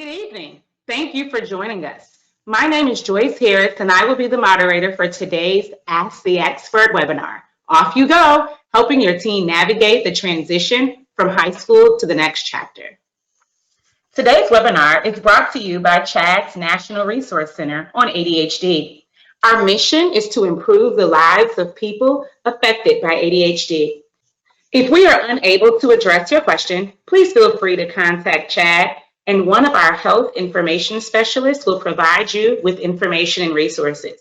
Good evening. Thank you for joining us. My name is Joyce Harris, and I will be the moderator for today's Ask the Expert webinar. Off you go, helping your teen navigate the transition from high school to the next chapter. Today's webinar is brought to you by CHAD's National Resource Center on ADHD. Our mission is to improve the lives of people affected by ADHD. If we are unable to address your question, please feel free to contact Chad, and one of our health information specialists will provide you with information and resources.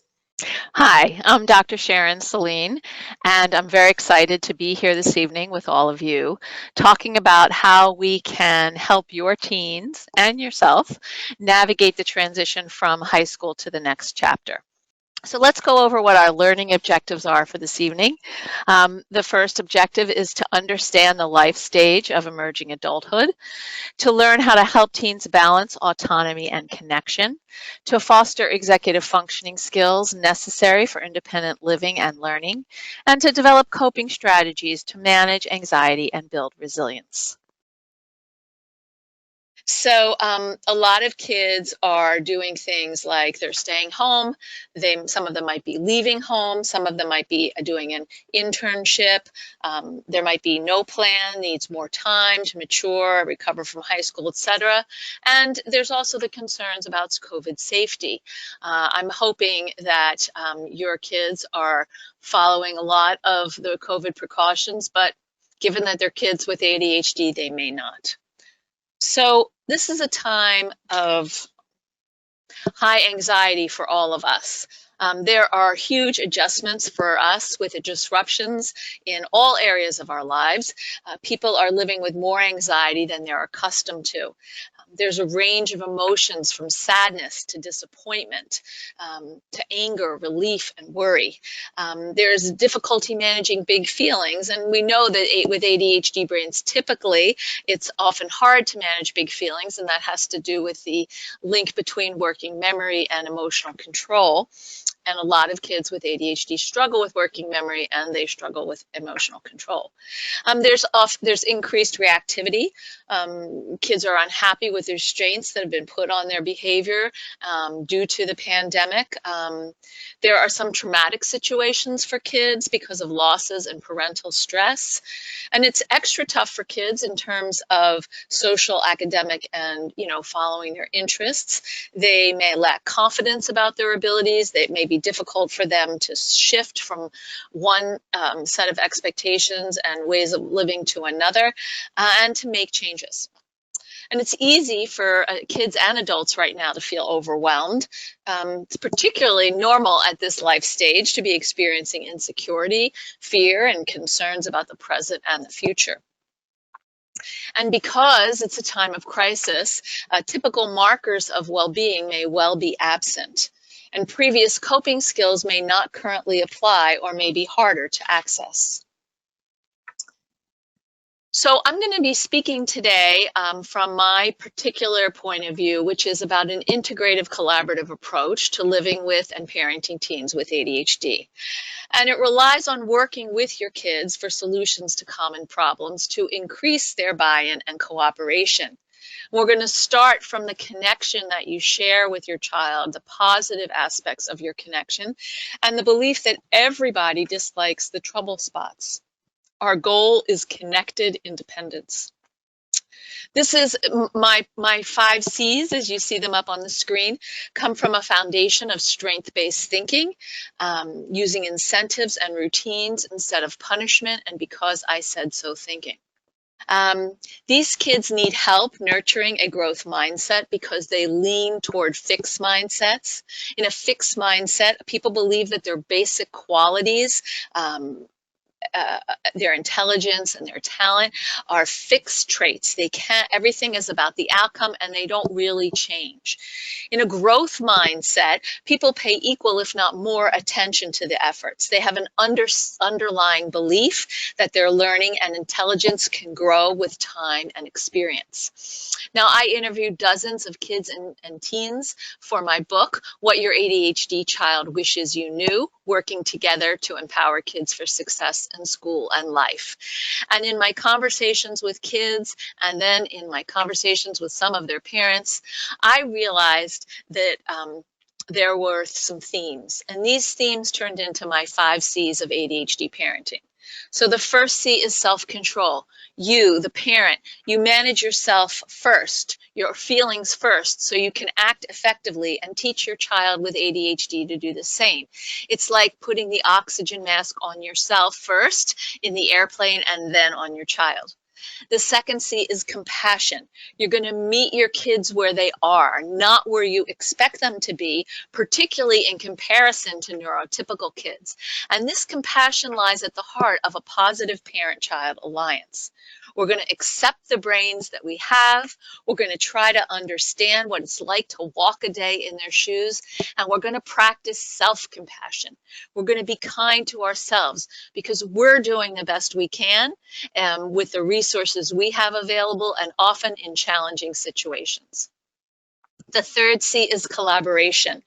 Hi, I'm Dr. Sharon Saline, and I'm very excited to be here this evening with all of you, talking about how we can help your teens and yourself navigate the transition from high school to the next chapter. So let's go over what our learning objectives are for this evening. The first objective is to understand the life stage of emerging adulthood, to learn how to help teens balance autonomy and connection, to foster executive functioning skills necessary for independent living and learning, and to develop coping strategies to manage anxiety and build resilience. So a lot of kids are doing things like they're staying home. Some of them might be leaving home. Some of them might be doing an internship. There might be no plan, needs more time to mature, recover from high school, etc. And there's also the concerns about COVID safety. I'm hoping that your kids are following a lot of the COVID precautions, but given that they're kids with ADHD, they may not. So this is a time of high anxiety for all of us. There are huge adjustments for us with the disruptions in all areas of our lives. People are living with more anxiety than they're accustomed to. There's a range of emotions from sadness to disappointment, to anger, relief, and worry. There's difficulty managing big feelings, and we know that with ADHD brains, typically it's often hard to manage big feelings, and that has to do with the link between working memory and emotional control. And a lot of kids with ADHD struggle with working memory, and they struggle with emotional control. There's increased reactivity. Kids are unhappy with the restraints that have been put on their behavior due to the pandemic. There are some traumatic situations for kids because of losses and parental stress. And it's extra tough for kids in terms of social, academic, and following their interests. They may lack confidence about their abilities. It may be difficult for them to shift from one set of expectations and ways of living to another, and to make changes. And it's easy for kids and adults right now to feel overwhelmed. It's particularly normal at this life stage to be experiencing insecurity, fear, and concerns about the present and the future. And because it's a time of crisis, typical markers of well-being may well be absent, and previous coping skills may not currently apply or may be harder to access. So I'm going to be speaking today from my particular point of view, which is about an integrative collaborative approach to living with and parenting teens with ADHD. And it relies on working with your kids for solutions to common problems to increase their buy-in and cooperation. We're going to start from the connection that you share with your child, the positive aspects of your connection, and the belief that everybody dislikes the trouble spots. Our goal is connected independence. This is my 5 C's, as you see them up on the screen, come from a foundation of strength-based thinking, using incentives and routines instead of punishment, and because I said so thinking. These kids need help nurturing a growth mindset because they lean toward fixed mindsets. In a fixed mindset, people believe that their basic qualities, their intelligence and their talent are fixed traits. Everything is about the outcome, and they don't really change. In a growth mindset, people pay equal, if not more, attention to the efforts. They have an underlying belief that their learning and intelligence can grow with time and experience. Now, I interviewed dozens of kids and teens for my book, What Your ADHD Child Wishes You Knew, Working Together to Empower Kids for Success and school and life. And in my conversations with kids, and then in my conversations with some of their parents, I realized that there were some themes, and these themes turned into my 5 C's of ADHD parenting. So the first C is self-control. You, the parent, you manage yourself first, your feelings first, so you can act effectively and teach your child with ADHD to do the same. It's like putting the oxygen mask on yourself first in the airplane and then on your child. The second C is compassion. You're going to meet your kids where they are, not where you expect them to be, particularly in comparison to neurotypical kids. And this compassion lies at the heart of a positive parent-child alliance. We're going to accept the brains that we have. We're going to try to understand what it's like to walk a day in their shoes. And we're going to practice self-compassion. We're going to be kind to ourselves because we're doing the best we can with the resources we have available and often in challenging situations. The third C is collaboration.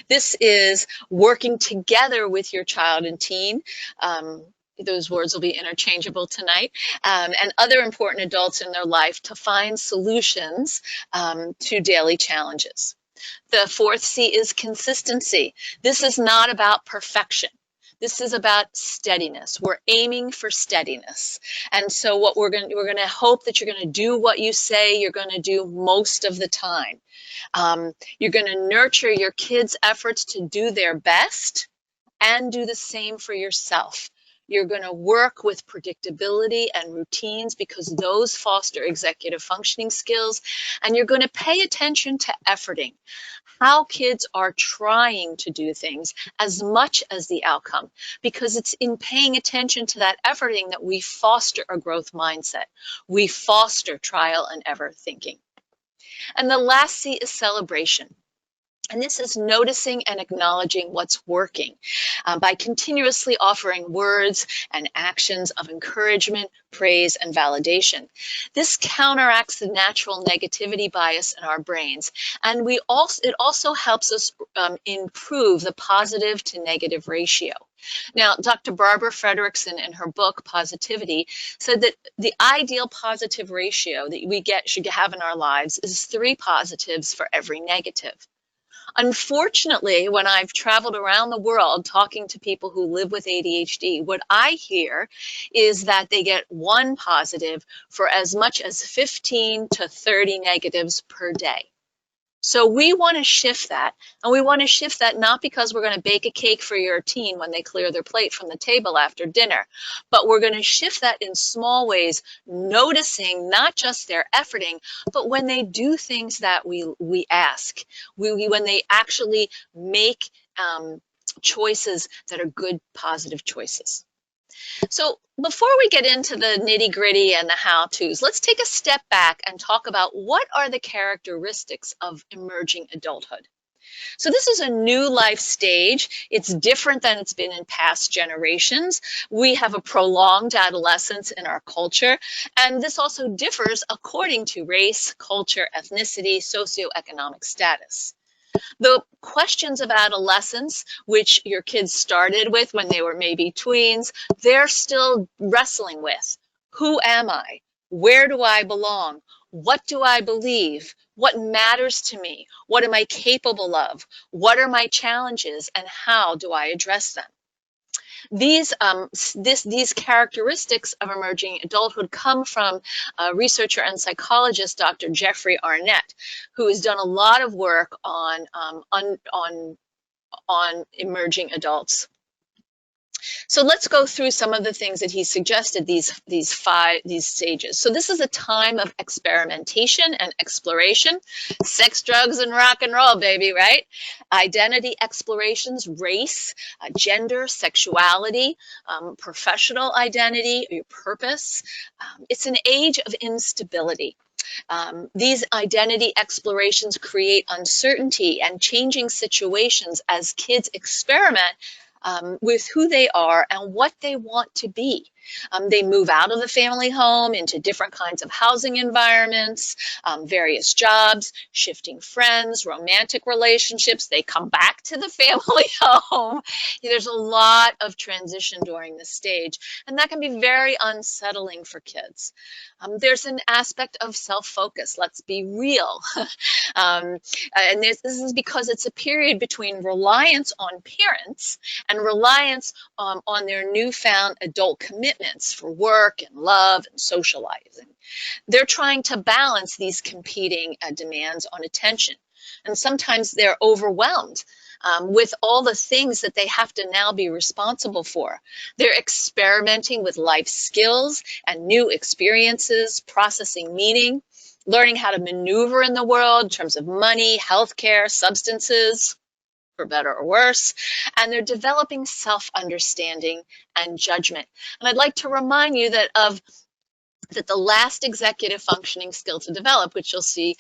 This is working together with your child and teen. Those words will be interchangeable tonight, and other important adults in their life to find solutions to daily challenges. The fourth C is consistency. This is not about perfection. This is about steadiness. We're aiming for steadiness. And so what we're going to hope that you're going to do what you say you're going to do most of the time. You're going to nurture your kids' efforts to do their best and do the same for yourself. You're going to work with predictability and routines because those foster executive functioning skills. And you're going to pay attention to efforting, how kids are trying to do things as much as the outcome, because it's in paying attention to that efforting that we foster a growth mindset. We foster trial and error thinking. And the last C is celebration. And this is noticing and acknowledging what's working by continuously offering words and actions of encouragement, praise, and validation. This counteracts the natural negativity bias in our brains. And it also helps us improve the positive to negative ratio. Now, Dr. Barbara Fredrickson, in her book, Positivity, said that the ideal positive ratio that we should have in our lives is 3 positives for every negative. Unfortunately, when I've traveled around the world talking to people who live with ADHD, what I hear is that they get 1 positive for as much as 15 to 30 negatives per day. So we want to shift that, and we want to shift that not because we're going to bake a cake for your teen when they clear their plate from the table after dinner, but we're going to shift that in small ways, noticing not just their efforting, but when they do things that we ask, when they actually make choices that are good, positive choices. So before we get into the nitty-gritty and the how-tos, let's take a step back and talk about what are the characteristics of emerging adulthood. So this is a new life stage. It's different than it's been in past generations. We have a prolonged adolescence in our culture, and this also differs according to race, culture, ethnicity, socioeconomic status. The questions of adolescence, which your kids started with when they were maybe tweens, they're still wrestling with. Who am I? Where do I belong? What do I believe? What matters to me? What am I capable of? What are my challenges, and how do I address them? These characteristics of emerging adulthood come from researcher and psychologist Dr. Jeffrey Arnett, who has done a lot of work on emerging adults. So let's go through some of the things that he suggested, these stages. So this is a time of experimentation and exploration, sex, drugs, and rock and roll, baby, right? Identity explorations, race, gender, sexuality, professional identity, your purpose. It's an age of instability. These identity explorations create uncertainty and changing situations as kids experiment with who they are and what they want to be. They move out of the family home into different kinds of housing environments, various jobs, shifting friends, romantic relationships. They come back to the family home. There's a lot of transition during this stage, and that can be very unsettling for kids. There's an aspect of self-focus. Let's be real. And this is because it's a period between reliance on parents and reliance on their newfound adult commitments for work and love and socializing. They're trying to balance these competing demands on attention. And sometimes they're overwhelmed with all the things that they have to now be responsible for. They're experimenting with life skills and new experiences, processing meaning, learning how to maneuver in the world in terms of money, healthcare, substances, for better or worse, and they're developing self-understanding and judgment. And I'd like to remind you that the last executive functioning skill to develop, which you'll see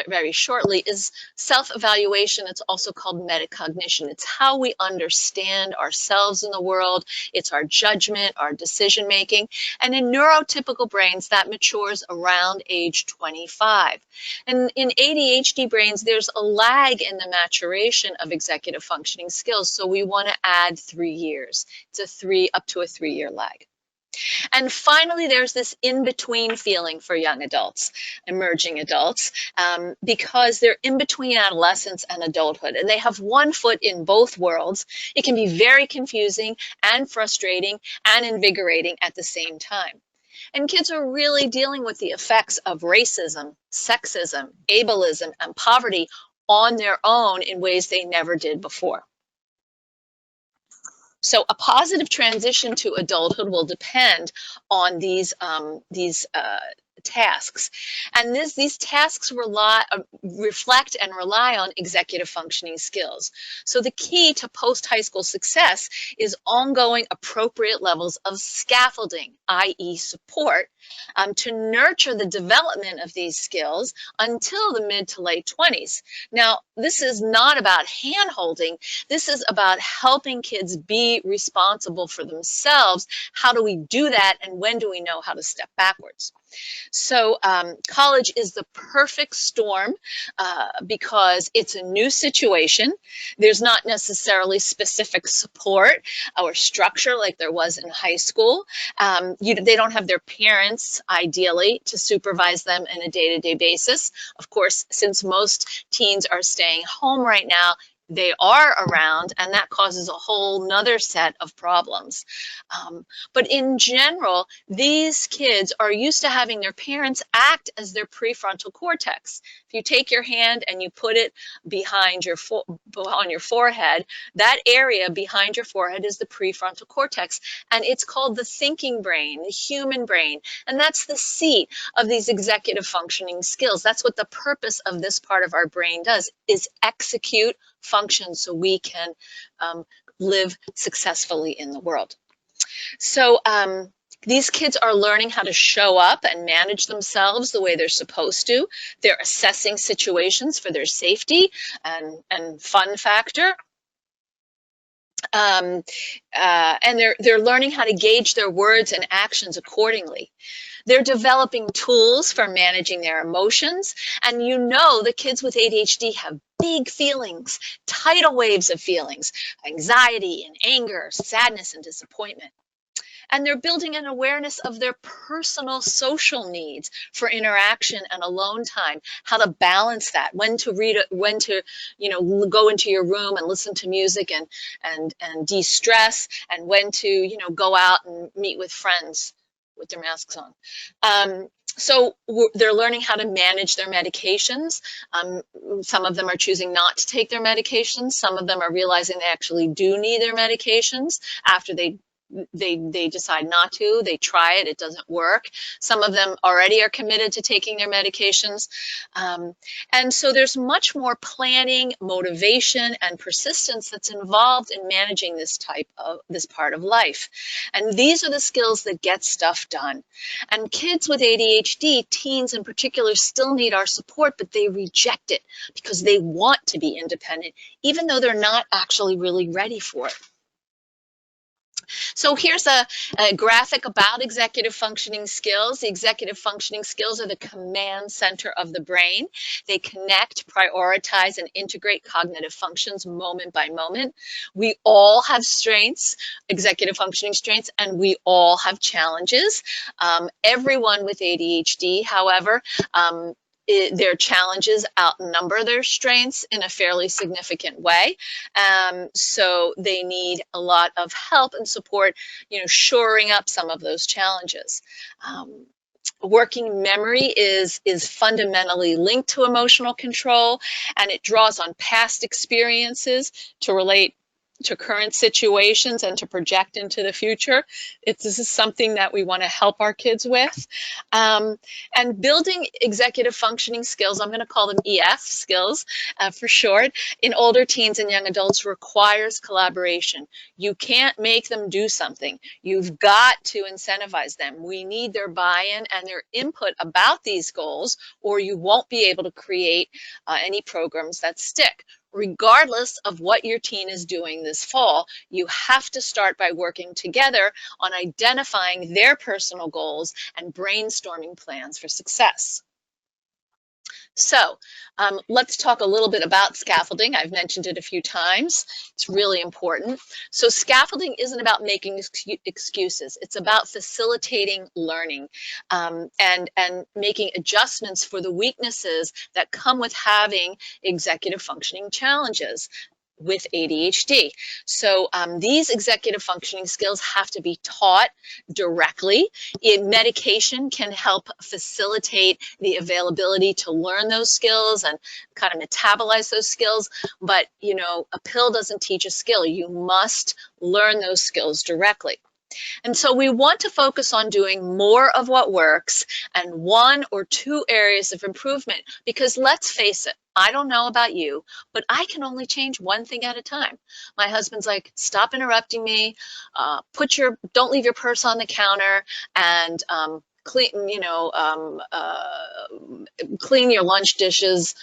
very shortly, is self-evaluation. It's also called metacognition. It's how we understand ourselves in the world. It's our judgment, our decision-making. And in neurotypical brains, that matures around age 25. And in ADHD brains, there's a lag in the maturation of executive functioning skills. So we want to add 3 years. It's up to a 3-year lag. And finally, there's this in-between feeling for young adults, emerging adults, because they're in between adolescence and adulthood, and they have one foot in both worlds. It can be very confusing and frustrating and invigorating at the same time. And kids are really dealing with the effects of racism, sexism, ableism, and poverty on their own in ways they never did before. So a positive transition to adulthood will depend on these tasks. And these tasks reflect and rely on executive functioning skills. So the key to post-high school success is ongoing appropriate levels of scaffolding, i.e. support, to nurture the development of these skills until the mid to late 20s. Now, this is not about hand-holding. This is about helping kids be responsible for themselves. How do we do that, and when do we know how to step backwards? So college is the perfect storm because it's a new situation. There's not necessarily specific support or structure like there was in high school. They don't have their parents, ideally, to supervise them on a day-to-day basis. Of course, since most teens are staying home right now, they are around, and that causes a whole nother set of problems. But in general, these kids are used to having their parents act as their prefrontal cortex. If you take your hand and you put it behind on your forehead, that area behind your forehead is the prefrontal cortex, and it's called the thinking brain, the human brain, and that's the seat of these executive functioning skills. That's what the purpose of this part of our brain does, is execute function so we can live successfully in the world. So these kids are learning how to show up and manage themselves the way they're supposed to. They're assessing situations for their safety and fun factor. And they're learning how to gauge their words and actions accordingly. They're developing tools for managing their emotions. And you know the kids with ADHD have big feelings, tidal waves of feelings, anxiety and anger, sadness and disappointment. And they're building an awareness of their personal social needs for interaction and alone time, how to balance that, when to read, when to, go into your room and listen to music and de-stress, and when to, go out and meet with friends with their masks on. So they're learning how to manage their medications. Some of them are choosing not to take their medications. Some of them are realizing they actually do need their medications after they decide not to. They try it, it doesn't work. Some of them already are committed to taking their medications. And so there's much more planning, motivation, and persistence that's involved in managing this part of life. And these are the skills that get stuff done. And kids with ADHD, teens in particular, still need our support, but they reject it because they want to be independent, even though they're not actually really ready for it. So here's a graphic about executive functioning skills. The executive functioning skills are the command center of the brain. They connect, prioritize, and integrate cognitive functions moment by moment. We all have strengths, executive functioning strengths, and we all have challenges. Everyone with ADHD, however, their challenges outnumber their strengths in a fairly significant way. So they need a lot of help and support, shoring up some of those challenges. Working memory is fundamentally linked to emotional control, and it draws on past experiences to relate to current situations and to project into the future. This is something that we want to help our kids with. And building executive functioning skills, I'm going to call them EF skills for short, in older teens and young adults requires collaboration. You can't make them do something. You've got to incentivize them. We need their buy-in and their input about these goals, or you won't be able to create any programs that stick. Regardless of what your teen is doing this fall, you have to start by working together on identifying their personal goals and brainstorming plans for success. So let's talk a little bit about scaffolding. I've mentioned it a few times. It's really important. So scaffolding isn't about making excuses. It's about facilitating learning and making adjustments for the weaknesses that come with having executive functioning challenges with ADHD. So these executive functioning skills have to be taught directly. Medication can help facilitate the availability to learn those skills and kind of metabolize those skills. But, a pill doesn't teach a skill. You must learn those skills directly. And so we want to focus on doing more of what works and 1 or 2 areas of improvement, because let's face it, I don't know about you, but I can only change one thing at a time. My husband's like, stop interrupting me, don't leave your purse on the counter, and clean your lunch dishes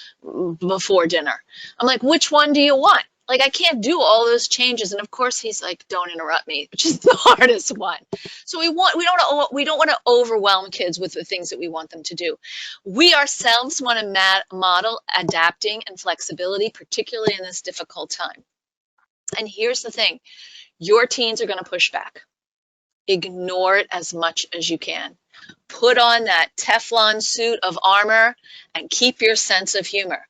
before dinner. I'm like, which one do you want? Like, I can't do all those changes. And of course he's like, don't interrupt me, which is the hardest one. So we don't want to overwhelm kids with the things that we want them to do. We ourselves want to model adapting and flexibility, particularly in this difficult time. And here's the thing, your teens are going to push back. Ignore it as much as you can. Put on that Teflon suit of armor and keep your sense of humor.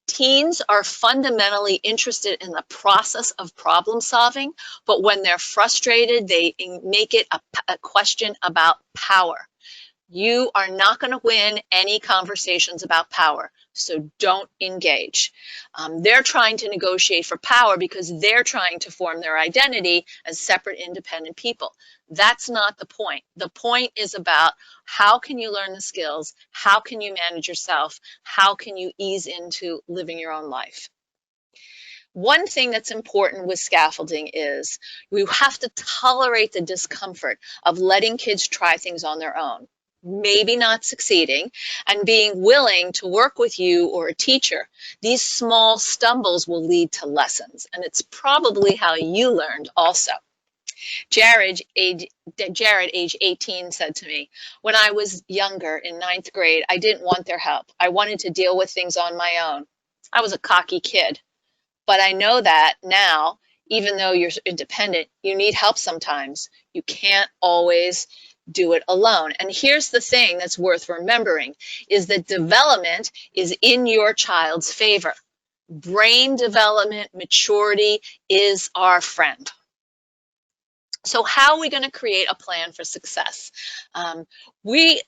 Teens are fundamentally interested in the process of problem solving, but when they're frustrated, they make it a question about power. You are not going to win any conversations about power, so don't engage. They're trying to negotiate for power because they're trying to form their identity as separate, independent people. That's not the point. The point is about how can you learn the skills, how can you manage yourself, how can you ease into living your own life. One thing that's important with scaffolding is we have to tolerate the discomfort of letting kids try things on their own, maybe not succeeding, and being willing to work with you or a teacher. These small stumbles will lead to lessons, and it's probably how you learned also. Jared, age 18, said to me, when I was younger in 9th grade, I didn't want their help. I wanted to deal with things on my own. I was a cocky kid. But I know that now, even though you're independent, you need help sometimes. You can't always do it alone. And here's the thing that's worth remembering, is that development is in your child's favor. Brain development, maturity is our friend. So how are we going to create a plan for success? We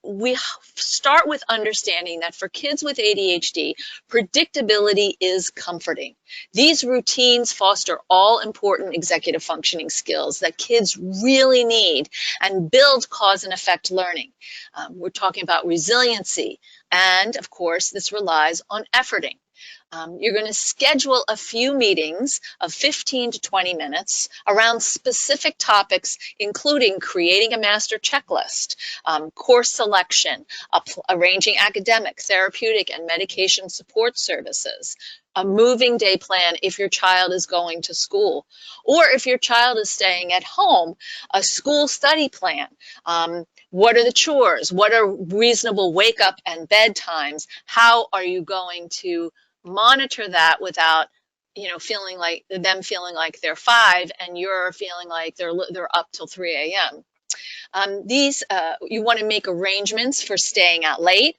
start with understanding that for kids with ADHD, predictability is comforting. These routines foster all important executive functioning skills that kids really need and build cause and effect learning. We're talking about resiliency, and of course, this relies on efforting. You're going to schedule a few meetings of 15 to 20 minutes around specific topics, including creating a master checklist, course selection, arranging academic, therapeutic, and medication support services, a moving day plan if your child is going to school, or if your child is staying at home, a school study plan. What are the chores? What are reasonable wake up and bed times? How are you going to monitor that without feeling like they're 5 and you're feeling like they're up till 3 a.m. These you want to make arrangements for staying out late,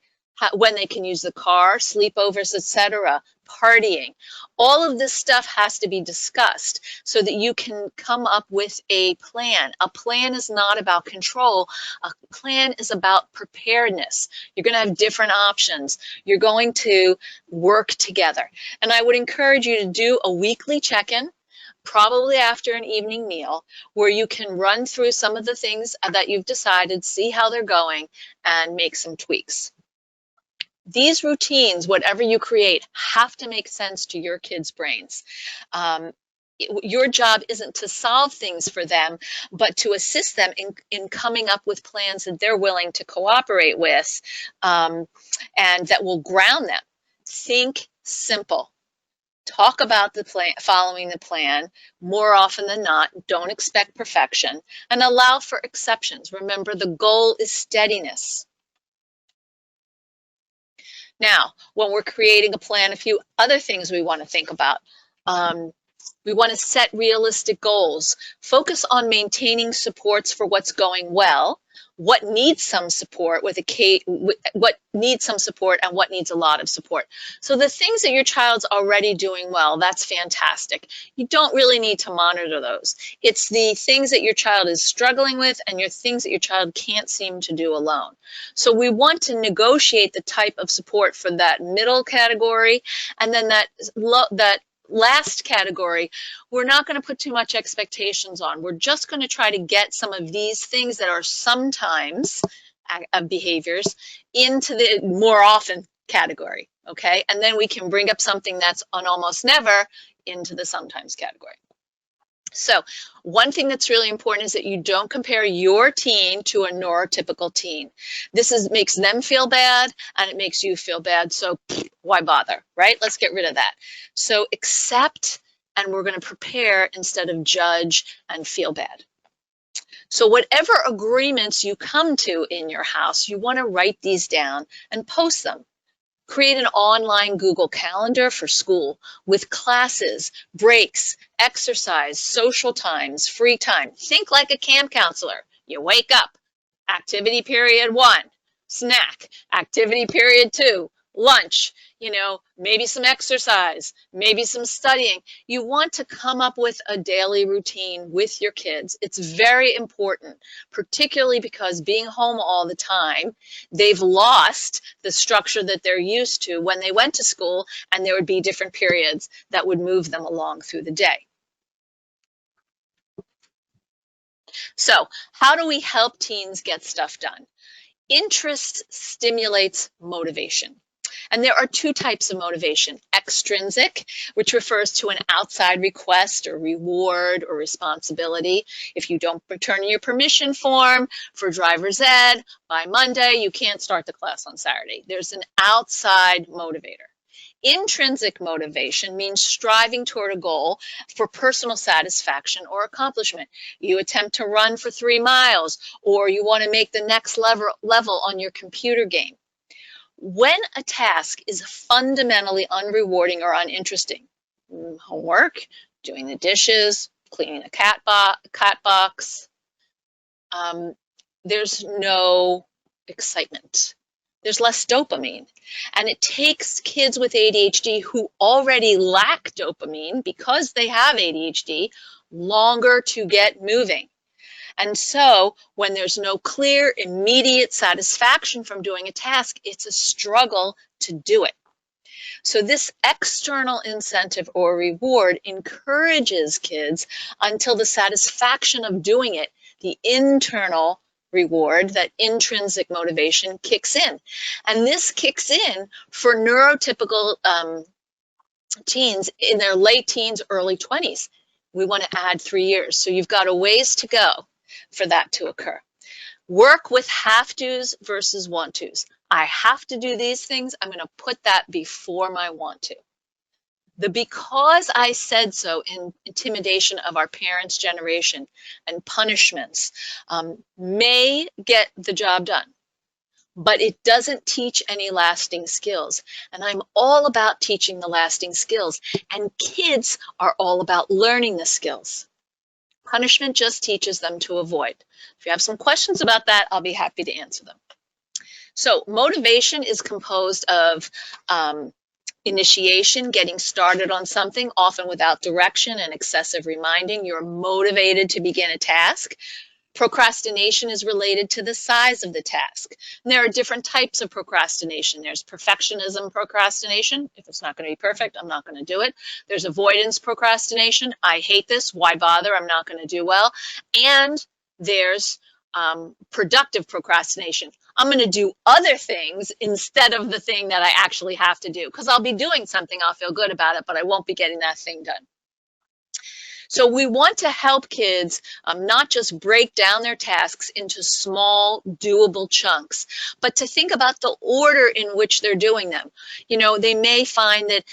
when they can use the car, sleepovers, etc., partying. All of this stuff has to be discussed so that you can come up with a plan. A plan is not about control. A plan is about preparedness. You're going to have different options. You're going to work together. And I would encourage you to do a weekly check-in, probably after an evening meal, where you can run through some of the things that you've decided, see how they're going, and make some tweaks. These routines, whatever you create, have to make sense to your kids' brains. Your job isn't to solve things for them, but to assist them in coming up with plans that they're willing to cooperate with, and that will ground them. Think simple. Talk about the plan, following the plan. More often than not, don't expect perfection, and allow for exceptions. Remember, the goal is steadiness. Now, when we're creating a plan, a few other things we want to think about. We want to set realistic goals. Focus on maintaining supports for what's going well, what needs some support what needs some support, and what needs a lot of support. So the things that your child's already doing well, that's fantastic. You don't really need to monitor those. It's the things that your child is struggling with and your things that your child can't seem to do alone. So we want to negotiate the type of support for that middle category, and then that last category, we're not going to put too much expectations on. We're just going to try to get some of these things that are sometimes behaviors into the more often category, okay? And then we can bring up something that's on almost never into the sometimes category. So one thing that's really important is that you don't compare your teen to a neurotypical teen. This makes them feel bad and it makes you feel bad. So why bother, right? Let's get rid of that. So accept, and we're going to prepare instead of judge and feel bad. So whatever agreements you come to in your house, you want to write these down and post them. Create an online Google Calendar for school with classes, breaks, exercise, social times, free time. Think like a camp counselor. You wake up, activity period 1, snack, activity period 2, lunch, maybe some exercise, maybe some studying. You want to come up with a daily routine with your kids. It's very important, particularly because being home all the time, they've lost the structure that they're used to when they went to school, and there would be different periods that would move them along through the day. So, how do we help teens get stuff done? Interest stimulates motivation. And there are 2 types of motivation: extrinsic, which refers to an outside request or reward or responsibility. If you don't return your permission form for driver's ed by Monday, you can't start the class on Saturday. There's an outside motivator. Intrinsic motivation means striving toward a goal for personal satisfaction or accomplishment. You attempt to run for 3 miles, or you want to make the next level on your computer game. When a task is fundamentally unrewarding or uninteresting, homework, doing the dishes, cleaning the cat box, there's no excitement. There's less dopamine. And it takes kids with ADHD who already lack dopamine because they have ADHD longer to get moving. And so when there's no clear, immediate satisfaction from doing a task, it's a struggle to do it. So this external incentive or reward encourages kids until the satisfaction of doing it, the internal reward, that intrinsic motivation, kicks in. And this kicks in for neurotypical teens in their late teens, early 20s. We want to add 3 years. So you've got a ways to go for that to occur. Work with have tos versus want tos. I have to do these things. I'm going to put that before my want to. The because I said so in intimidation of our parents' generation and punishments may get the job done, but it doesn't teach any lasting skills. And I'm all about teaching the lasting skills. And kids are all about learning the skills. Punishment just teaches them to avoid. If you have some questions about that, I'll be happy to answer them. So motivation is composed of initiation, getting started on something, often without direction and excessive reminding. You're motivated to begin a task. Procrastination is related to the size of the task. And there are different types of procrastination. There's perfectionism procrastination. If it's not going to be perfect, I'm not going to do it. There's avoidance procrastination. I hate this. Why bother? I'm not going to do well. And there's productive procrastination. I'm going to do other things instead of the thing that I actually have to do, because I'll be doing something, I'll feel good about it, but I won't be getting that thing done. So we want to help kids not just break down their tasks into small, doable chunks, but to think about the order in which they're doing them. You know, they may find that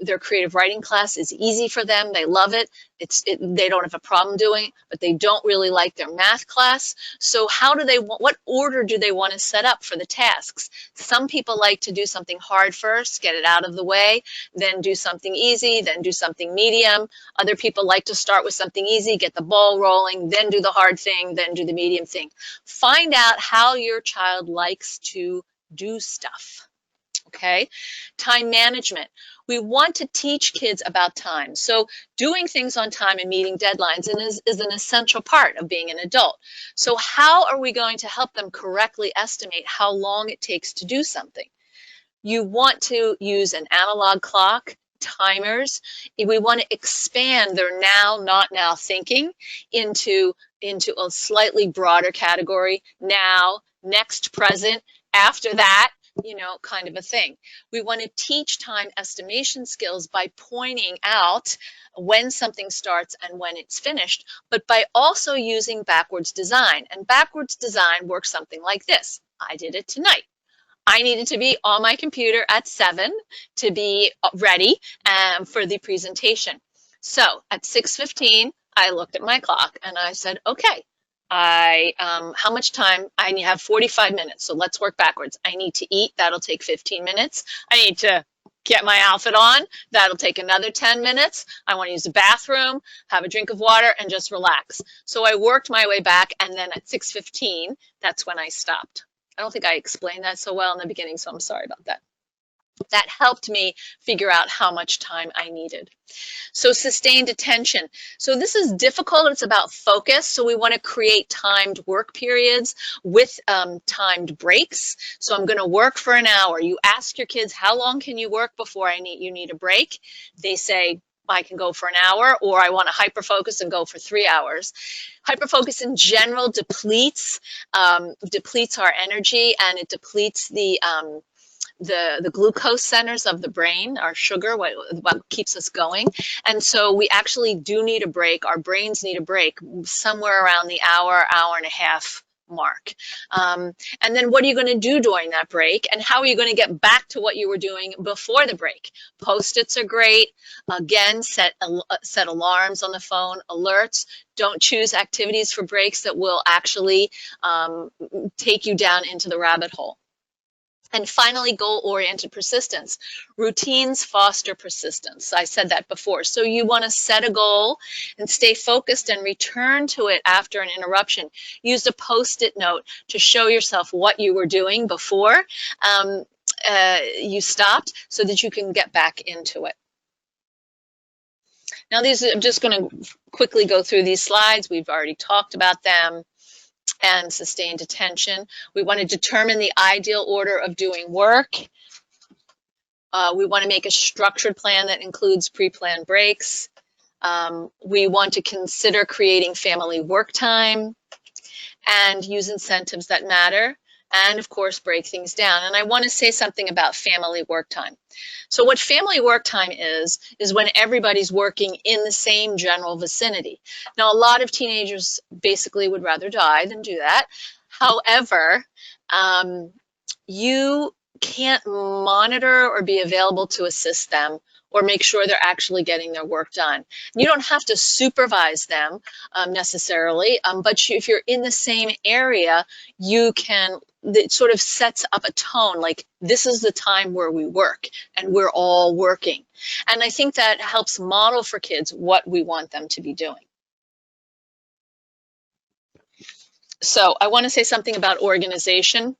their creative writing class is easy for them. They love it. They don't have a problem doing it, but they don't really like their math class. So what order do they want to set up for the tasks? Some people like to do something hard first, get it out of the way, then do something easy, then do something medium. Other people like to start with something easy, get the ball rolling, then do the hard thing, then do the medium thing. Find out how your child likes to do stuff. Okay, time management. We want to teach kids about time. So doing things on time and meeting deadlines is an essential part of being an adult. So how are we going to help them correctly estimate how long it takes to do something? You want to use an analog clock, timers. We want to expand their now, not now thinking into a slightly broader category. Now, next, present, after that, you know, kind of a thing. We want to teach time estimation skills by pointing out when something starts and when it's finished, but by also using backwards design. And backwards design works something like this. I did it tonight. I needed to be on my computer at 7 to be ready for the presentation. So at 6:15, I looked at my clock and I said, okay, how much time? I have 45 minutes, so let's work backwards. I need to eat, that'll take 15 minutes. I need to get my outfit on, that'll take another 10 minutes. I want to use the bathroom, have a drink of water, and just relax. So I worked my way back, and then at 6:15, that's when I stopped. I don't think I explained that so well in the beginning, so I'm sorry about that. That helped me figure out how much time I needed. So sustained attention. So this is difficult. It's about focus. So we want to create timed work periods with timed breaks. So I'm going to work for an hour. You ask your kids, how long can you work before you need a break? They say, I can go for an hour, or I want to hyper-focus and go for 3 hours. Hyper-focus in general depletes our energy, and it depletes the glucose centers of the brain, our sugar, what keeps us going. And so we actually do need a break. Our brains need a break somewhere around the hour and a half mark. And then what are you going to do during that break? And how are you going to get back to what you were doing before the break? Post-its are great. Again, set alarms on the phone, alerts. Don't choose activities for breaks that will actually take you down into the rabbit hole. And finally, goal-oriented persistence. Routines foster persistence. I said that before. So you want to set a goal and stay focused and return to it after an interruption. Use a Post-it note to show yourself what you were doing before you stopped, so that you can get back into it. Now, I'm just going to quickly go through these slides. We've already talked about them. And sustained attention. We want to determine the ideal order of doing work. We want to make a structured plan that includes pre-planned breaks. We want to consider creating family work time and use incentives that matter. and of course break things down. And I want to say something about family work time. So what family work time is when everybody's working in the same general vicinity. Now, a lot of teenagers basically would rather die than do that. However, um, you can't monitor or be available to assist them or make sure they're actually getting their work done. You don't have to supervise them necessarily, but if you're in the same area, you can, it sort of sets up a tone like this is the time where we work and we're all working. And I think that helps model for kids what we want them to be doing. So I want to say something about organization.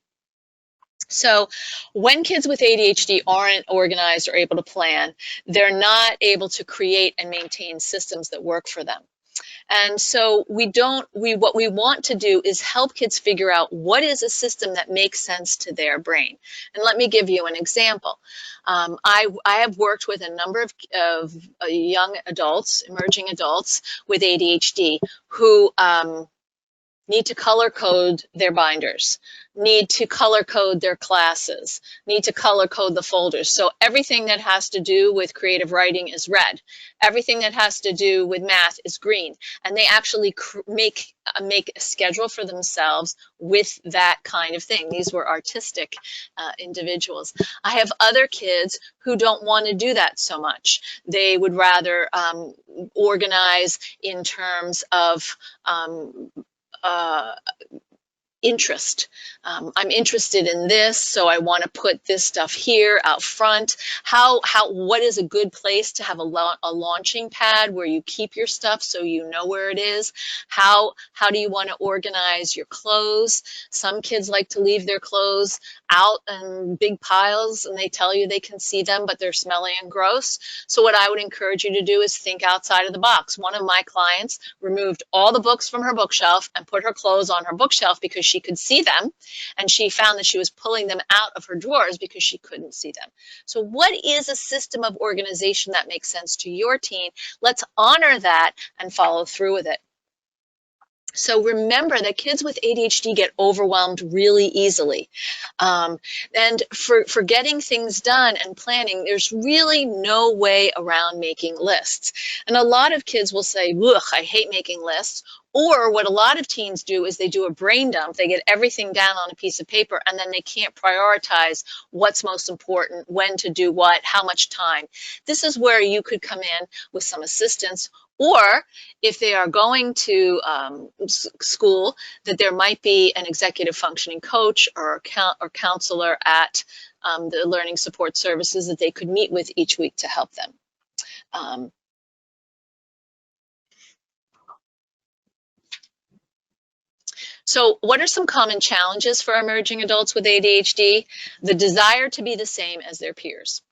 So when kids with ADHD aren't organized or able to plan, they're not able to create and maintain systems that work for them. And so what we want to do is help kids figure out what is a system that makes sense to their brain. And let me give you an example. I have worked with a number of young adults, emerging adults with ADHD who need to color code their binders, need to color code their classes, need to color code the folders. So everything that has to do with creative writing is red. Everything that has to do with math is green. And they actually make a schedule for themselves with that kind of thing. These were artistic individuals. I have other kids who don't want to do that so much. They would rather organize in terms of uh, interest. I'm interested in this, so I want to put this stuff here out front. What is a good place to have a launching pad where you keep your stuff so you know where it is? How do you want to organize your clothes? Some kids like to leave their clothes out in big piles and they tell you they can see them, but they're smelly and gross. So what I would encourage you to do is think outside of the box. One of my clients removed all the books from her bookshelf and put her clothes on her bookshelf because she could see them, and she found that she was pulling them out of her drawers because she couldn't see them. So what is a system of organization that makes sense to your teen? Let's honor that and follow through with it. So remember that kids with ADHD get overwhelmed really easily. And for getting things done and planning, there's really no way around making lists. And a lot of kids will say, ugh, I hate making lists. Or what a lot of teens do is they do a brain dump. They get everything down on a piece of paper, and then they can't prioritize what's most important, when to do what, how much time. This is where you could come in with some assistance. Or if they are going to school, that there might be an executive functioning coach or counselor at the learning support services that they could meet with each week to help them. So what are some common challenges for emerging adults with ADHD? The desire to be the same as their peers.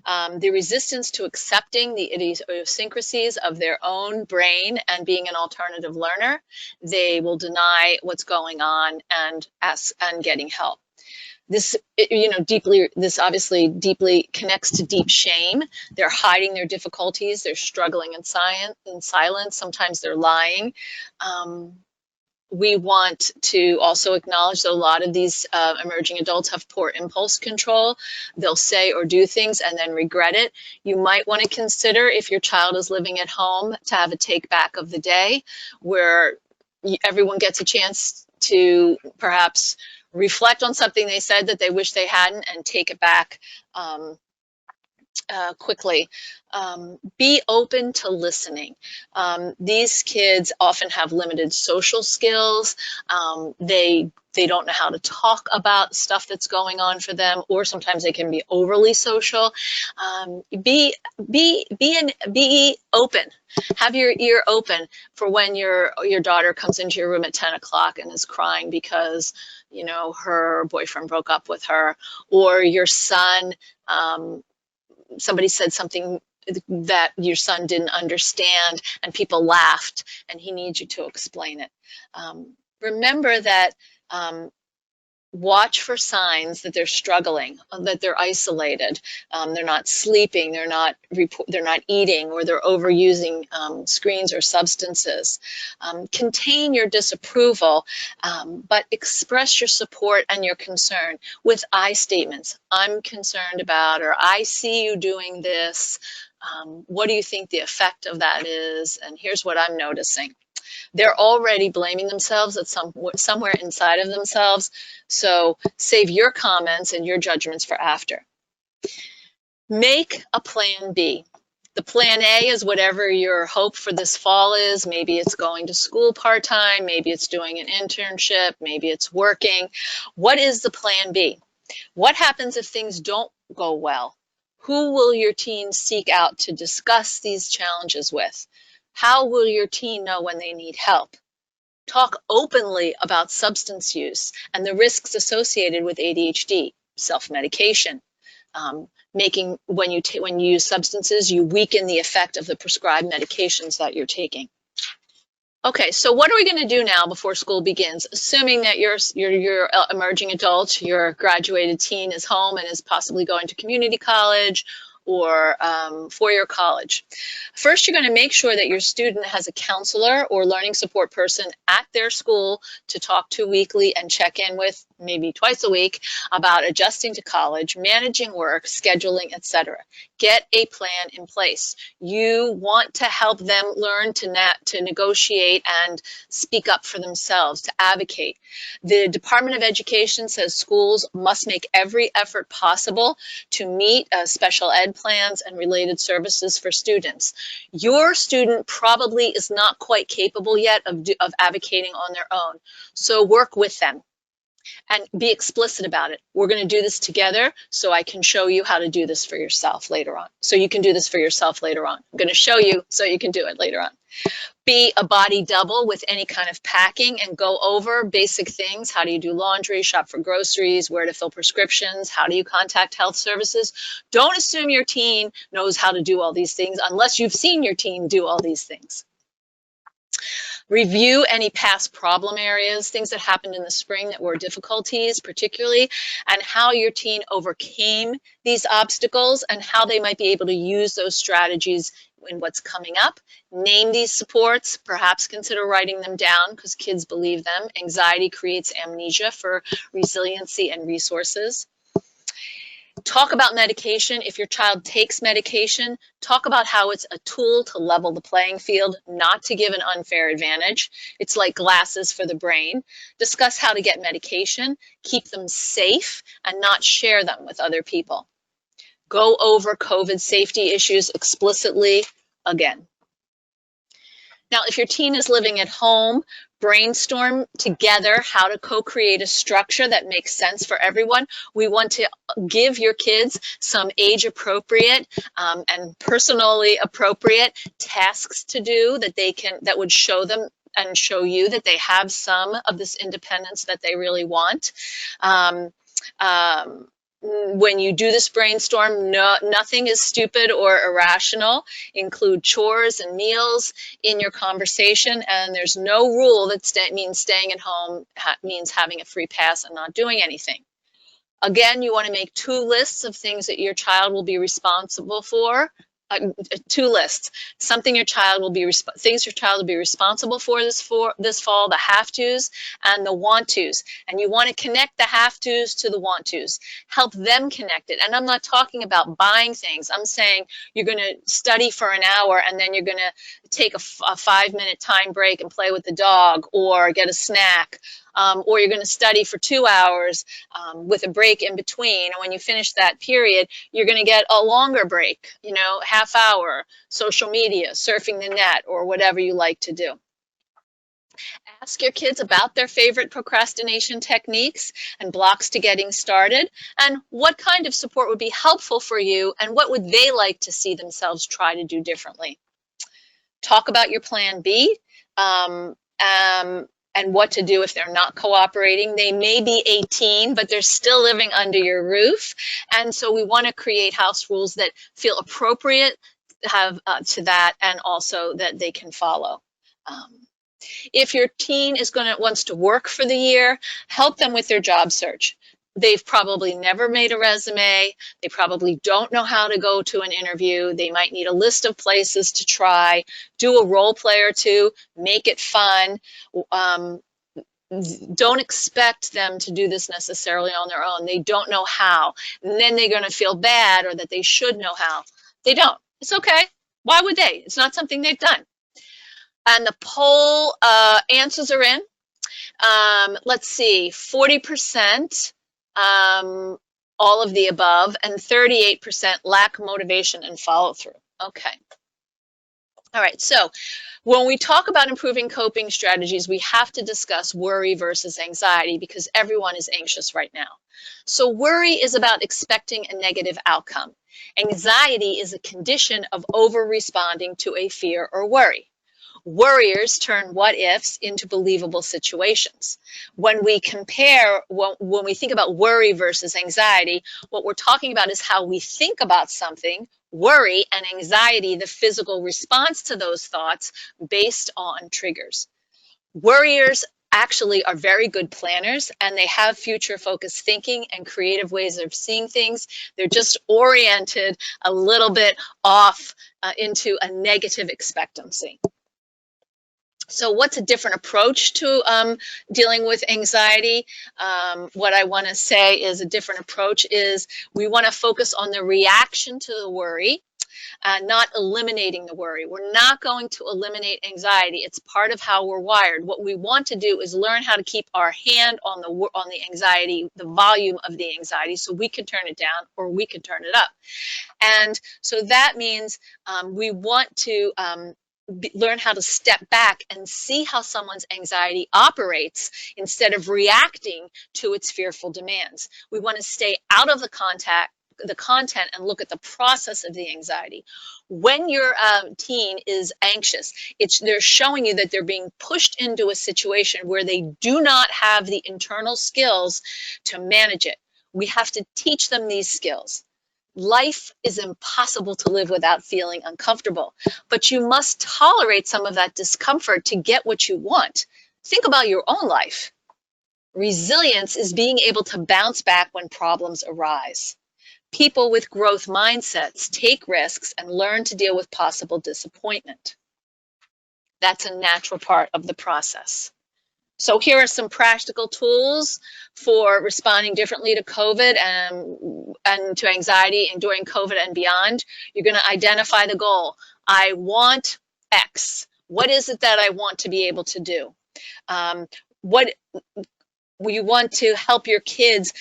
The resistance to accepting the idiosyncrasies of their own brain and being an alternative learner. They will deny what's going on and getting help. This obviously deeply connects to deep shame. They're hiding their difficulties. They're struggling in silence. Sometimes they're lying. We want to also acknowledge that a lot of these emerging adults have poor impulse control. They'll say or do things and then regret it. You might want to consider, if your child is living at home, to have a take back of the day where everyone gets a chance to perhaps reflect on something they said that they wish they hadn't and take it back quickly. Be open to listening. These kids often have limited social skills. They don't know how to talk about stuff that's going on for them, or sometimes they can be overly social. Be open. Have your ear open for when your daughter comes into your room at 10 o'clock and is crying because her boyfriend broke up with her, or your son. Somebody said something that your son didn't understand and people laughed and he needs you to explain it. Remember that Watch for signs that they're struggling, that they're isolated, they're not sleeping, they're not eating, or they're overusing screens or substances. Contain your disapproval, but express your support and your concern with I statements. I'm concerned about, or I see you doing this. What do you think the effect of that is? And here's what I'm noticing. They're already blaming themselves at somewhere inside of themselves. So save your comments and your judgments for after. Make a plan B. The plan A is whatever your hope for this fall is. Maybe it's going to school part-time, maybe it's doing an internship, maybe it's working. What is the plan B? What happens if things don't go well? Who will your teen seek out to discuss these challenges with? How will your teen know when they need help? Talk openly about substance use and the risks associated with ADHD, self-medication. When you use substances, you weaken the effect of the prescribed medications that you're taking. Okay, so what are we going to do now before school begins? Assuming that you're emerging adult, your graduated teen is home and is possibly going to community college or four-year college. First, you're going to make sure that your student has a counselor or learning support person at their school to talk to weekly and check in with, maybe twice a week, about adjusting to college, managing work, scheduling, etc. Get a plan in place. You want to help them learn to negotiate and speak up for themselves, to advocate. The Department of Education says schools must make every effort possible to meet special ed plans and related services for students. Your student probably is not quite capable yet of advocating on their own, so work with them and be explicit about it. We're going to do this together so I can show you how to do this for yourself later on. So you can do this for yourself later on. I'm going to show you so you can do it later on. Be a body double with any kind of packing and go over basic things. How do you do laundry, shop for groceries, where to fill prescriptions, how do you contact health services? Don't assume your teen knows how to do all these things unless you've seen your teen do all these things. Review any past problem areas, things that happened in the spring that were difficulties particularly, and how your teen overcame these obstacles and how they might be able to use those strategies in what's coming up. Name these supports, perhaps consider writing them down because kids believe them. Anxiety creates amnesia for resiliency and resources. Talk about medication. If your child takes medication, talk about how it's a tool to level the playing field, not to give an unfair advantage. It's like glasses for the brain. Discuss how to get medication, keep them safe, and not share them with other people. Go over COVID safety issues explicitly again. Now, if your teen is living at home, brainstorm together how to co-create a structure that makes sense for everyone. We want to give your kids some age-appropriate and personally appropriate tasks to do that would show them and show you that they have some of this independence that they really want. When you do this brainstorm, nothing is stupid or irrational. Include chores and meals in your conversation, and there's no rule that means staying at home means having a free pass and not doing anything. Again, you want to make 2 lists of things that your child will be responsible for. 2 lists. Things your child will be responsible for this fall, the have-tos and the want-tos. And you want to connect the have-tos to the want-tos. Help them connect it. And I'm not talking about buying things. I'm saying you're going to study for an hour and then you're going to take a 5-minute time break and play with the dog or get a snack. Or you're going to study for 2 hours with a break in between. And when you finish that period, you're going to get a longer break, half hour, social media, surfing the net, or whatever you like to do. Ask your kids about their favorite procrastination techniques and blocks to getting started, and what kind of support would be helpful for you, and what would they like to see themselves try to do differently. Talk about your plan B. And what to do if they're not cooperating. They may be 18, but they're still living under your roof. And so we want to create house rules that feel appropriate to that and also that they can follow. If your teen wants to work for the year, help them with their job search. They've probably never made a resume. They probably don't know how to go to an interview. They might need a list of places to try, do a role play or two, make it fun. Um, don't expect them to do this necessarily on their own. They don't know how. And then they're going to feel bad or that they should know how. They don't. It's okay. Why would they? It's not something they've done. And the poll answers are in. Let's see, 40% all of the above, and 38% lack motivation and follow through. Okay. All right, so when we talk about improving coping strategies, we have to discuss worry versus anxiety because everyone is anxious right now. So worry is about expecting a negative outcome. Anxiety is a condition of over-responding to a fear or worry. Worriers turn what ifs into believable situations. When we compare, when we think about worry versus anxiety, what we're talking about is how we think about something, worry, and anxiety, the physical response to those thoughts based on triggers. Worriers actually are very good planners and they have future focused thinking and creative ways of seeing things. They're just oriented a little bit off into a negative expectancy. So what's a different approach to dealing with anxiety? What I want to say is a different approach is we want to focus on the reaction to the worry, not eliminating the worry. We're not going to eliminate anxiety. It's part of how we're wired. What we want to do is learn how to keep our hand on the anxiety, the volume of the anxiety, so we can turn it down or we can turn it up. And so that means we want to learn how to step back and see how someone's anxiety operates instead of reacting to its fearful demands. We want to stay out of the content and look at the process of the anxiety. When your teen is anxious, they're showing you that they're being pushed into a situation where they do not have the internal skills to manage it. We have to teach them these skills. Life is impossible to live without feeling uncomfortable, but you must tolerate some of that discomfort to get what you want. Think about your own life. Resilience is being able to bounce back when problems arise. People with growth mindsets take risks and learn to deal with possible disappointment. That's a natural part of the process. So here are some practical tools for responding differently to COVID and to anxiety and during COVID and beyond. You're going to identify the goal. I want X. What is it that I want to be able to do? What you want to help your kids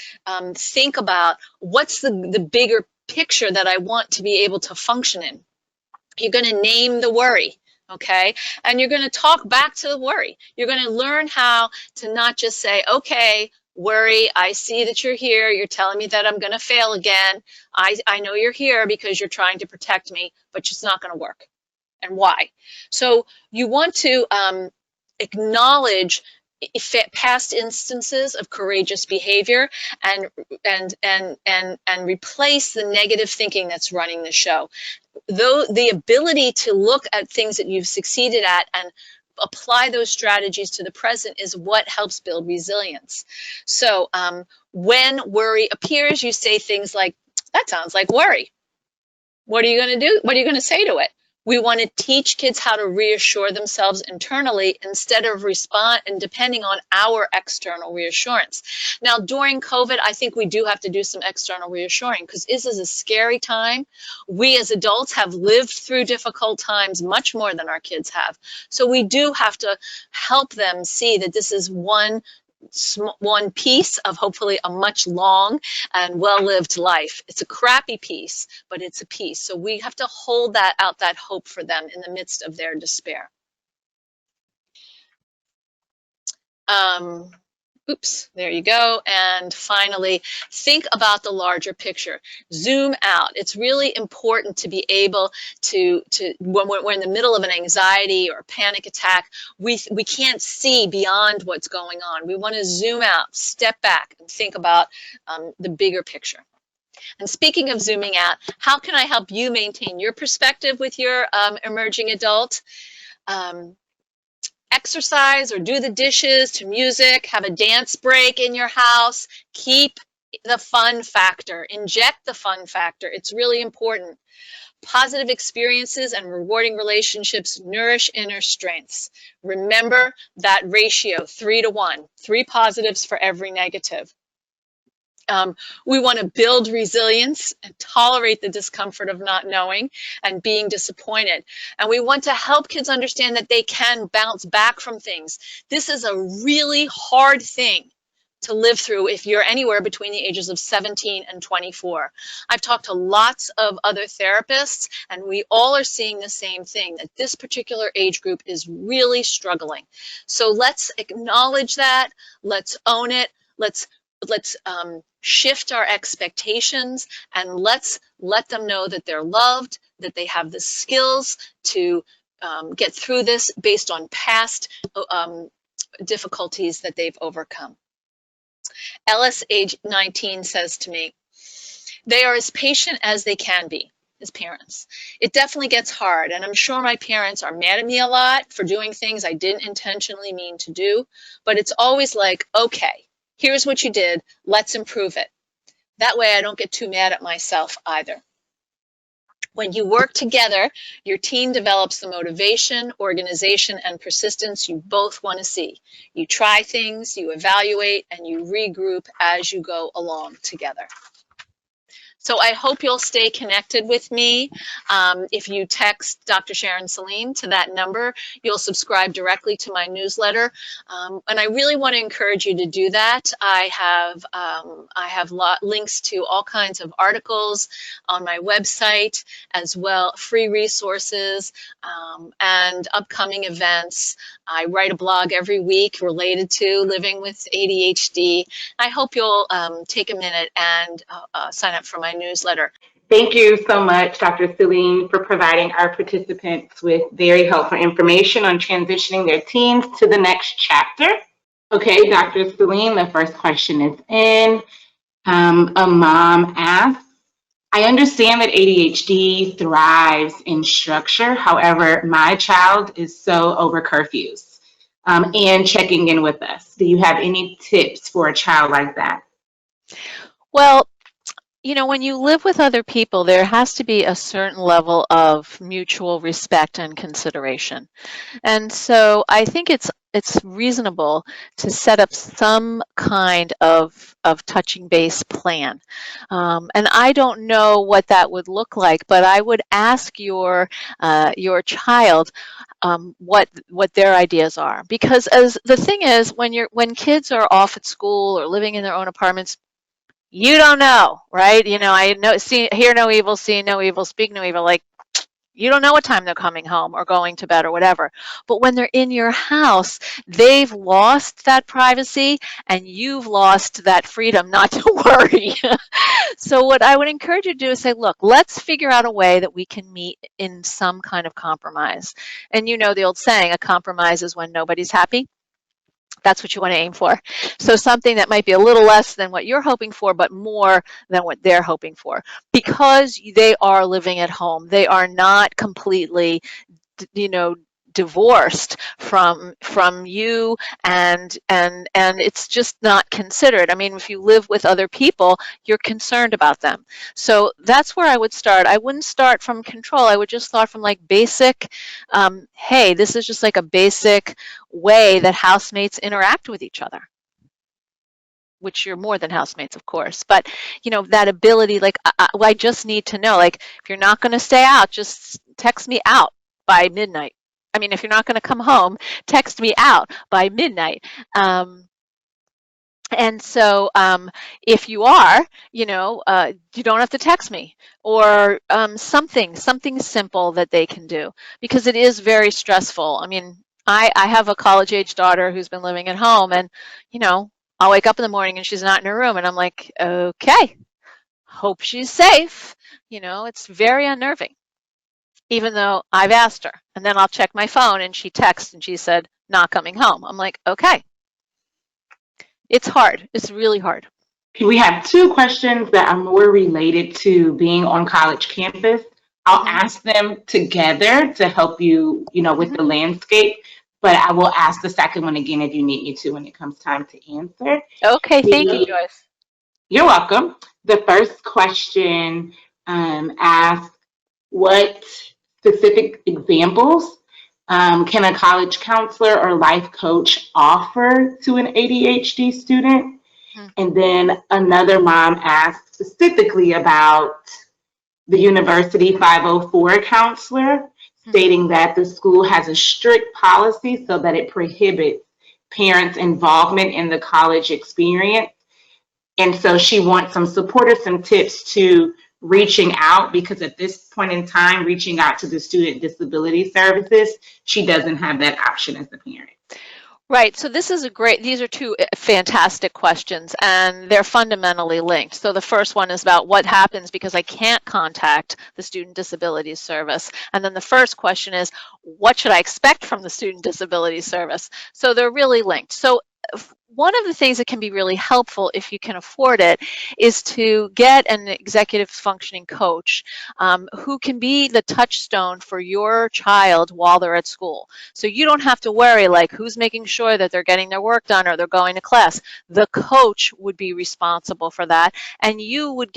think about what's the bigger picture that I want to be able to function in. You're going to name the worry. Okay, and you're going to talk back to the worry. You're going to learn how to not just say, okay, worry, I see that you're here. You're telling me that I'm going to fail again. I know you're here because you're trying to protect me, but it's not going to work. And why? So you want to acknowledge past instances of courageous behavior and replace the negative thinking that's running the show. Though the ability to look at things that you've succeeded at and apply those strategies to the present is what helps build resilience. So when worry appears, you say things like, that sounds like worry. What are you going to do? What are you going to say to it? We want to teach kids how to reassure themselves internally instead of respond and depending on our external reassurance. Now, during COVID, I think we do have to do some external reassuring because this is a scary time. We as adults have lived through difficult times much more than our kids have. So we do have to help them see that this is one piece of hopefully a much long and well-lived life. It's a crappy piece, but it's a piece. So we have to hold that hope for them in the midst of their despair. Oops, there you go. And finally, think about the larger picture. Zoom out. It's really important to be able to when we're in the middle of an anxiety or a panic attack, we can't see beyond what's going on. We want to zoom out, step back, and think about the bigger picture. And speaking of zooming out, how can I help you maintain your perspective with your emerging adult? exercise or do the dishes to music, have a dance break in your house. Keep the fun factor, inject the fun factor. It's really important. Positive experiences and rewarding relationships nourish inner strengths. Remember that ratio, 3-to-1, 3 positives for every negative. We want to build resilience and tolerate the discomfort of not knowing and being disappointed. And we want to help kids understand that they can bounce back from things. This is a really hard thing to live through if you're anywhere between the ages of 17 and 24. I've talked to lots of other therapists, and we all are seeing the same thing, that this particular age group is really struggling. So let's acknowledge that. Let's own it. Let's shift our expectations, and let's let them know that they're loved, that they have the skills to get through this based on past difficulties that they've overcome. Ellis, age 19, says to me, they are as patient as they can be as parents. It definitely gets hard, and I'm sure my parents are mad at me a lot for doing things I didn't intentionally mean to do, but it's always like, okay, here's what you did, let's improve it. That way I don't get too mad at myself either. When you work together, your team develops the motivation, organization, and persistence you both want to see. You try things, you evaluate, and you regroup as you go along together. So I hope you'll stay connected with me. If you text Dr. Sharon Saline to that number, you'll subscribe directly to my newsletter. And I really want to encourage you to do that. I have links to all kinds of articles on my website, as well, free resources, and upcoming events. I write a blog every week related to living with ADHD. I hope you'll take a minute and sign up for my newsletter. Thank you so much, Dr. Saline, for providing our participants with very helpful information on transitioning their teens to the next chapter. Okay, Dr. Saline, the first question is in. A mom asks, I understand that ADHD thrives in structure. However, my child is so over curfews and checking in with us. Do you have any tips for a child like that? Well, you know, when you live with other people, there has to be a certain level of mutual respect and consideration. And so I think it's reasonable to set up some kind of touching base plan. And I don't know what that would look like, but I would ask your child what their ideas are, because as the thing is, when kids are off at school or living in their own apartments, you don't know, right? You know, I know, hear no evil, see no evil, speak no evil. Like, you don't know what time they're coming home or going to bed or whatever. But when they're in your house, they've lost that privacy and you've lost that freedom not to worry. So what I would encourage you to do is say, look, let's figure out a way that we can meet in some kind of compromise. And you know the old saying, a compromise is when nobody's happy. That's what you want to aim for. So something that might be a little less than what you're hoping for, but more than what they're hoping for. Because they are living at home. They are not completely, divorced from you, and it's just not considered. I mean, if you live with other people, you're concerned about them. So that's where I would start. I wouldn't start from control. I would just start from like basic, hey, this is just like a basic way that housemates interact with each other, which you're more than housemates, of course, but that ability, like I just need to know, like, if you're not going to stay out, just text me out by midnight. I mean, if you're not going to come home, text me out by midnight. And so if you are, you don't have to text me, or something simple that they can do, because it is very stressful. I mean, I have a college-age daughter who's been living at home, and, I'll wake up in the morning and she's not in her room, and I'm like, okay, hope she's safe. It's very unnerving, even though I've asked her. And then I'll check my phone and she texts and she said, not coming home. I'm like, okay. It's hard. It's really hard. We have two questions that are more related to being on college campus. I'll ask them together to help you, with the landscape. but I will ask the second one again if you need me to when it comes time to answer. Okay, thank you, Joyce. You're welcome. The first question asks, what specific examples can a college counselor or life coach offer to an ADHD student? Hmm. And then another mom asked specifically about the University 504 counselor, stating that the school has a strict policy so that it prohibits parents' involvement in the college experience. And so she wants some support or some tips to reaching out, because at this point in time, reaching out to the student disability services, she doesn't have that option as a parent. Right. So these are two fantastic questions, and they're fundamentally linked. So the first one is about what happens because I can't contact the Student Disability Service. And then the first question is, what should I expect from the Student Disability Service? So they're really linked. So one of the things that can be really helpful if you can afford it is to get an executive functioning coach who can be the touchstone for your child while they're at school. So you don't have to worry like who's making sure that they're getting their work done or they're going to class. The coach would be responsible for that, and you would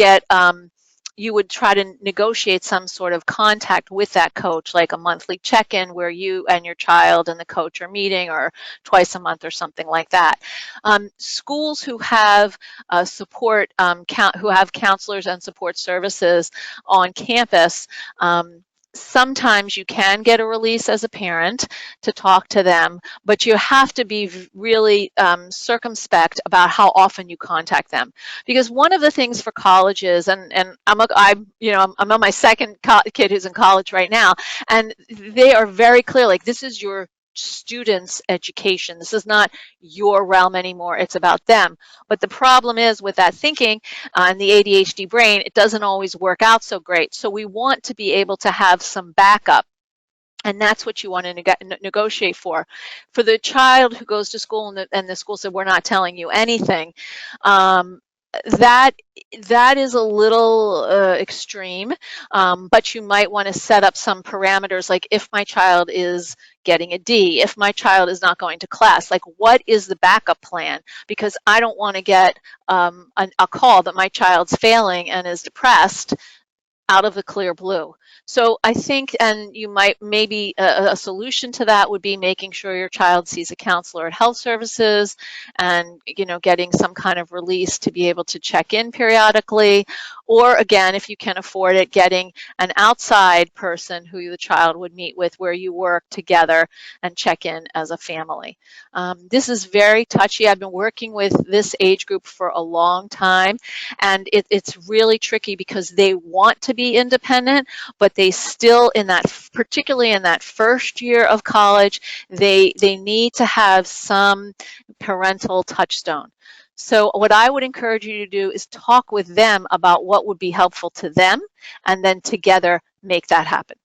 try to negotiate some sort of contact with that coach, like a monthly check-in where you and your child and the coach are meeting, or twice a month or something like that. Schools who have who have counselors and support services on campus, sometimes you can get a release as a parent to talk to them, but you have to be really circumspect about how often you contact them. Because one of the things for colleges, and I'm on my second kid who's in college right now, and they are very clear, like this is your students' education. This is not your realm anymore. It's about them. But the problem is with that thinking and the ADHD brain, it doesn't always work out so great. So we want to be able to have some backup. And that's what you want to negotiate for. For the child who goes to school and the school said, we're not telling you anything, that is a little extreme, but you might want to set up some parameters, like if my child is getting a D, if my child is not going to class, like what is the backup plan? Because I don't want to get a call that my child's failing and is depressed out of the clear blue. So I think, and you might, maybe a solution to that would be making sure your child sees a counselor at health services and, getting some kind of release to be able to check in periodically. Or again, if you can afford it, getting an outside person who the child would meet with where you work together and check in as a family. This is very touchy. I've been working with this age group for a long time, and it's really tricky because they want to be independent, but they still, particularly in that first year of college, they need to have some parental touchstone. So what I would encourage you to do is talk with them about what would be helpful to them, and then together make that happen.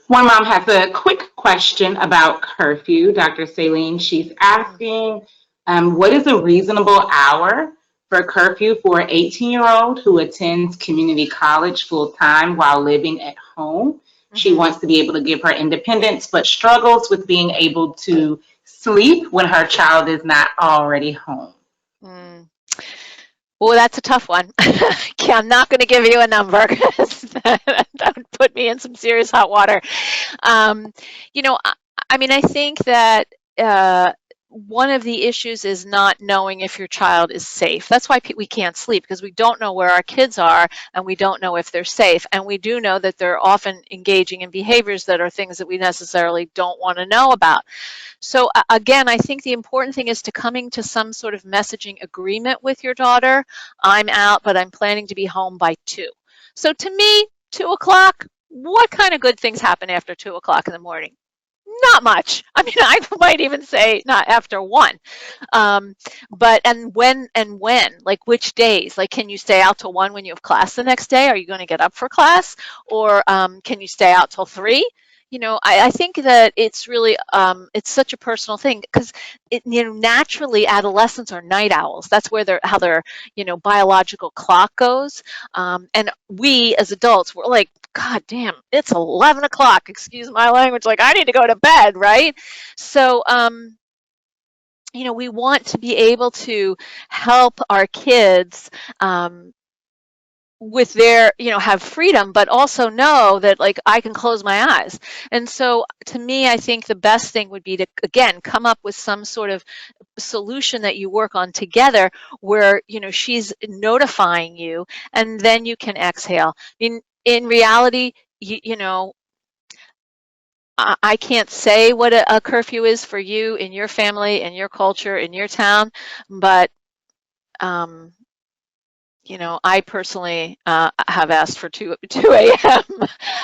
One mom has a quick question about curfew, Dr. Saline. She's asking, what is a reasonable hour for curfew for an 18-year-old who attends community college full-time while living at home? She wants to be able to give her independence, but struggles with being able to sleep when her child is not already home. Well, that's a tough one. I'm not going to give you a number because that would put me in some serious hot water. I think that one of the issues is not knowing if your child is safe. That's why we can't sleep, because we don't know where our kids are and we don't know if they're safe. And we do know that they're often engaging in behaviors that are things that we necessarily don't want to know about. So again, I think the important thing is to coming to some sort of messaging agreement with your daughter. I'm out, but I'm planning to be home by 2. So to me, 2 o'clock, what kind of good things happen after 2 o'clock in the morning? Not much. I might even say not after 1. But when, like which days? Like, can you stay out till 1 when you have class the next day? Are you going to get up for class? Or can you stay out till 3? I think that it's really, it's such a personal thing, because naturally adolescents are night owls. That's where how their biological clock goes. And we as adults, we're like God damn, it's 11 o'clock, excuse my language, like I need to go to bed, right? So, we want to be able to help our kids with their, have freedom, but also know that like I can close my eyes. And so to me, I think the best thing would be to, again, come up with some sort of solution that you work on together where, she's notifying you and then you can exhale. In reality, I can't say what a curfew is for you in your family, in your culture, in your town, but um, I personally have asked for 2 a.m.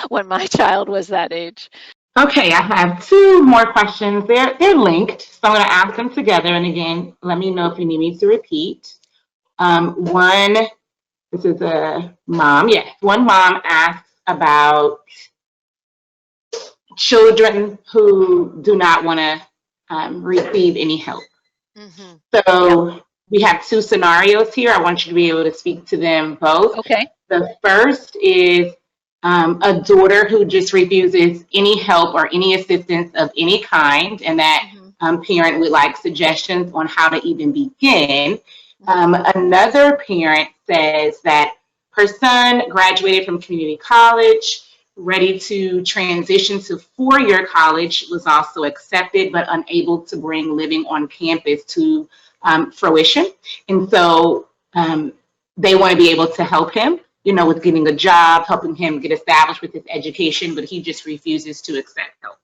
when my child was that age. Okay, I have two more questions. They're linked, so I'm going to ask them together. And again, let me know if you need me to repeat. One, this is a mom. Yes, one mom asks about children who do not want to receive any help. Mm-hmm. Yep. So we have two scenarios here. I want you to be able to speak to them both. Okay. The first is a daughter who just refuses any help or any assistance of any kind, and that Mm-hmm. parent would like suggestions on how to even begin. Mm-hmm. Another parent says that her son graduated from community college, ready to transition to four-year college, was also accepted but unable to bring living on campus to fruition. And so they want to be able to help him, with getting a job, helping him get established with his education, but he just refuses to accept help.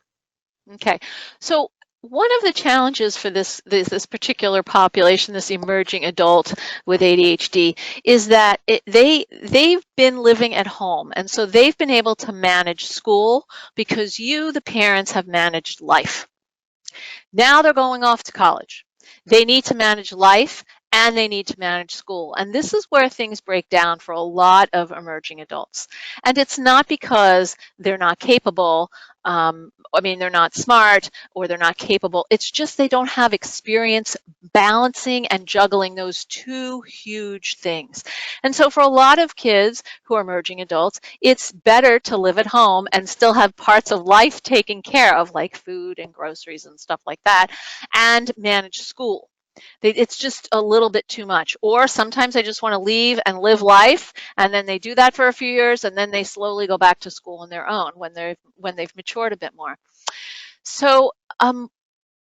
Okay. So one of the challenges for this particular population, this emerging adult with ADHD, is that they've been living at home, and so they've been able to manage school because you, the parents, have managed life. Now they're going off to college. They need to manage life and they need to manage school. And this is where things break down for a lot of emerging adults. And it's not because they're not capable. They're not smart or they're not capable. It's just they don't have experience balancing and juggling those two huge things. And so for a lot of kids who are emerging adults, it's better to live at home and still have parts of life taken care of, like food and groceries and stuff like that, and manage school. It's just a little bit too much. Or sometimes they just want to leave and live life, and then they do that for a few years, and then they slowly go back to school on their own when they've matured a bit more. So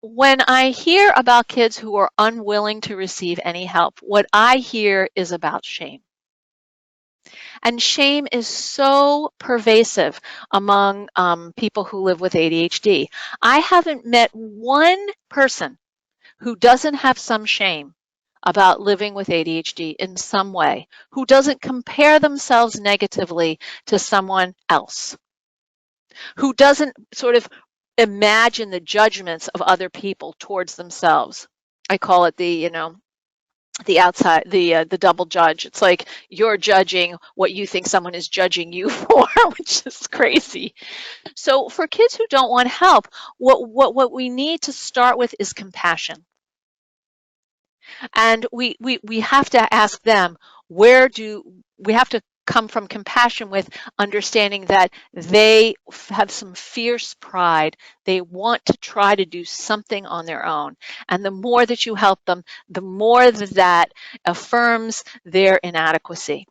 when I hear about kids who are unwilling to receive any help, what I hear is about shame. And shame is so pervasive among people who live with ADHD. I haven't met one person who doesn't have some shame about living with ADHD in some way, who doesn't compare themselves negatively to someone else, who doesn't sort of imagine the judgments of other people towards themselves. I call it the outside, the double judge. It's like you're judging what you think someone is judging you for, which is crazy. So for kids who don't want help, what we need to start with is compassion. And we have to ask them, we have to come from compassion with understanding that they have some fierce pride. They want to try to do something on their own. And the more that you help them, the more that affirms their inadequacy.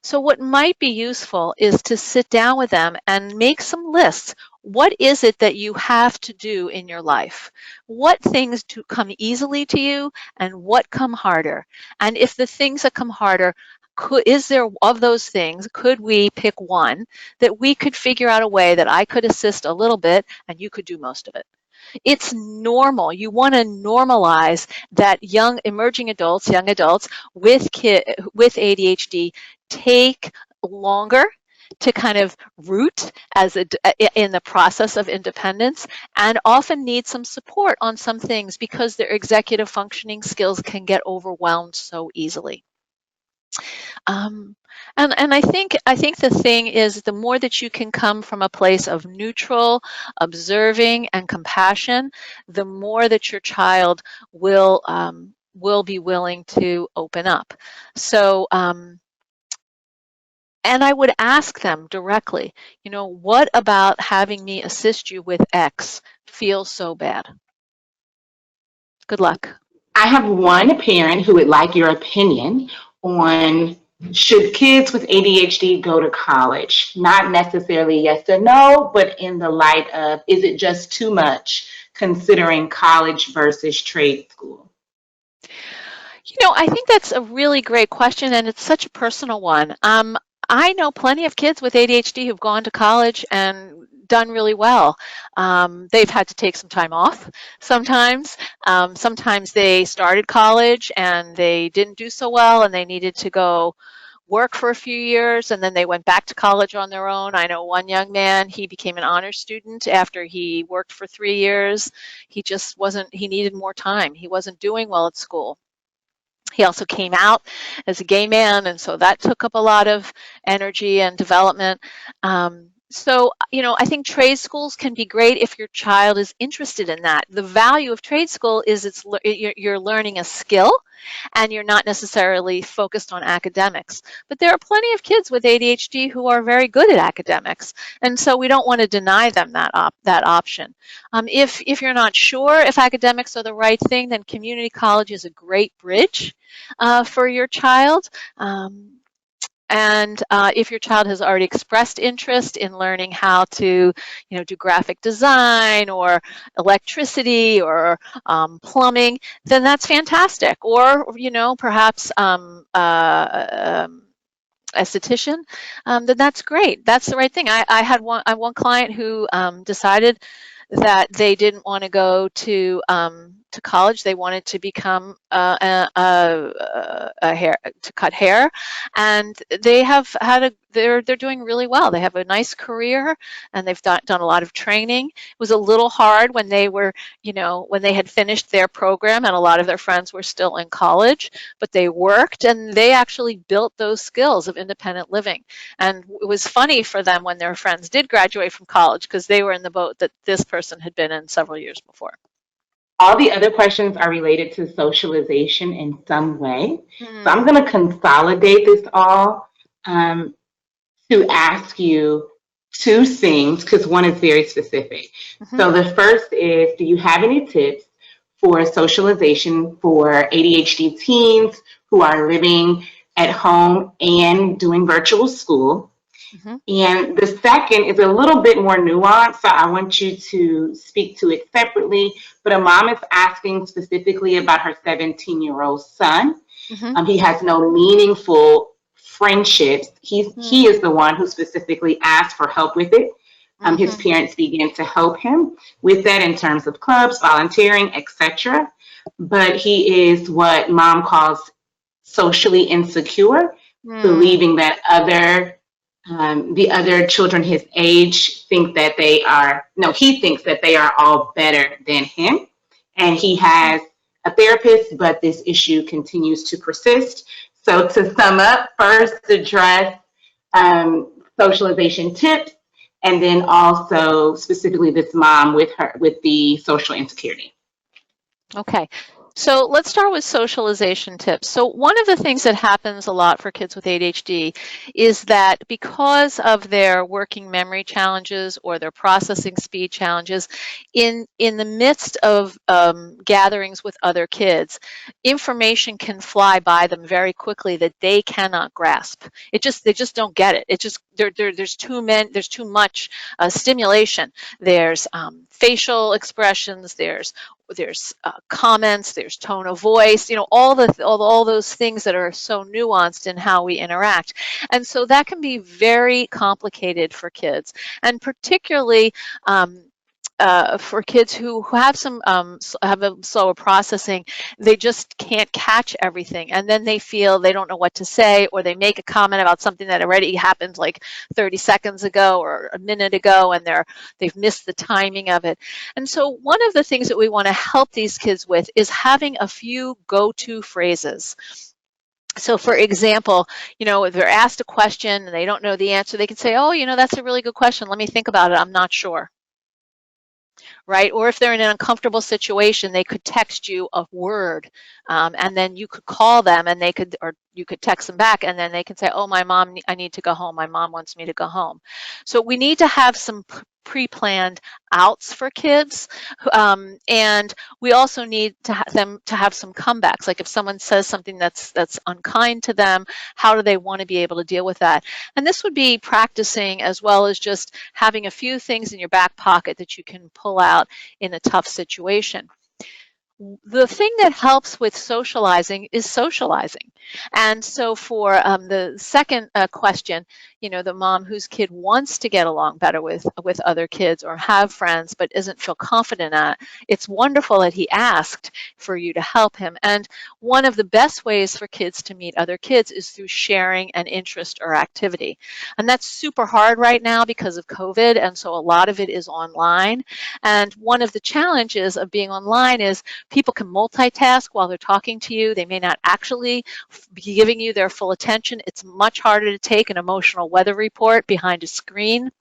So what might be useful is to sit down with them and make some lists. What is it that you have to do in your life? What things come easily to you and what come harder? And if the things that come harder, is there of those things, could we pick one that we could figure out a way that I could assist a little bit and you could do most of it? It's normal. You want to normalize that emerging adults, young adults with ADHD take longer to kind of root in the process of independence and often need some support on some things because their executive functioning skills can get overwhelmed so easily. Um, and I think the thing is the more that you can come from a place of neutral, observing, and compassion, the more that your child will be willing to open up. So And I would ask them directly, what about having me assist you with X feels so bad? Good luck. I have one parent who would like your opinion on should kids with ADHD go to college? Not necessarily yes or no, but in the light of is it just too much considering college versus trade school? I think that's a really great question, and it's such a personal one. I know plenty of kids with ADHD who've gone to college and done really well. They've had to take some time off sometimes. Sometimes they started college and they didn't do so well and they needed to go work for a few years and then they went back to college on their own. I know one young man, he became an honor student after he worked for 3 years. He needed more time. He wasn't doing well at school. He also came out as a gay man, and so that took up a lot of energy and development. I think trade schools can be great if your child is interested in that. The value of trade school is you're learning a skill and you're not necessarily focused on academics. But there are plenty of kids with ADHD who are very good at academics, and so we don't want to deny them that option. If you're not sure if academics are the right thing, then community college is a great bridge for your child. And if your child has already expressed interest in learning how to, do graphic design or electricity or plumbing, then that's fantastic. Or, perhaps esthetician, then that's great. That's the right thing. I had one client who decided that they didn't want to go to college. They wanted to become a hair to cut hair, and they have had they're doing really well. They have a nice career, and they've done a lot of training. It was a little hard when they were, when they had finished their program, and a lot of their friends were still in college, but they worked and they actually built those skills of independent living. And it was funny for them when their friends did graduate from college because they were in the boat that this person had been in several years before. All the other questions are related to socialization in some way. So I'm Hmm. going to consolidate this all to ask you two things because one is very specific. Hmm. So the first is, do you have any tips for socialization for ADHD teens who are living at home and doing virtual school? Hmm. And the second is a little bit more nuanced, so I want you to speak to it separately. But a mom is asking specifically about her 17-year-old son. Hmm. He has no meaningful friendships. He is the one who specifically asked for help with it. His Hmm. parents began to help him with that in terms of clubs, volunteering, etc. But he is what mom calls socially insecure, Hmm. believing that the other children his age think that they are, no, he thinks that they are all better than him. And he has a therapist, but this issue continues to persist. So to sum up, first address socialization tips, and then also specifically this mom with the social insecurity. Okay, so let's start with socialization tips. So one of the things that happens a lot for kids with ADHD is that because of their working memory challenges or their processing speed challenges, in the midst of gatherings with other kids, information can fly by them very quickly that they cannot grasp. They just don't get it. It just there's too much stimulation. There's facial expressions. There's comments, there's tone of voice, all those things that are so nuanced in how we interact. And so that can be very complicated for kids, and particularly for kids who have have a slower processing, they just can't catch everything, and then they feel they don't know what to say, or they make a comment about something that already happened like 30 seconds ago or a minute ago, and they've missed the timing of it. And so one of the things that we want to help these kids with is having a few go-to phrases. So for example, if they're asked a question and they don't know the answer, they can say, oh, that's a really good question. Let me think about it. I'm not sure. right? Or if they're in an uncomfortable situation, they could text you a word, and then you could call them, and they could, or you could text them back, and then they can say, oh, my mom, I need to go home. My mom wants me to go home. So we need to have some pre-planned outs for kids, and we also need to them to have some comebacks. Like if someone says something that's unkind to them, how do they want to be able to deal with that? And this would be practicing as well as just having a few things in your back pocket that you can pull out in a tough situation. The thing that helps with socializing is socializing. And so for the second question, the mom whose kid wants to get along better with other kids or have friends but isn't feel confident at, it's wonderful that he asked for you to help him. And one of the best ways for kids to meet other kids is through sharing an interest or activity. And that's super hard right now because of COVID, and so a lot of it is online. And one of the challenges of being online is people can multitask while they're talking to you. They may not actually be giving you their full attention. It's much harder to take an emotional weather report behind a screen.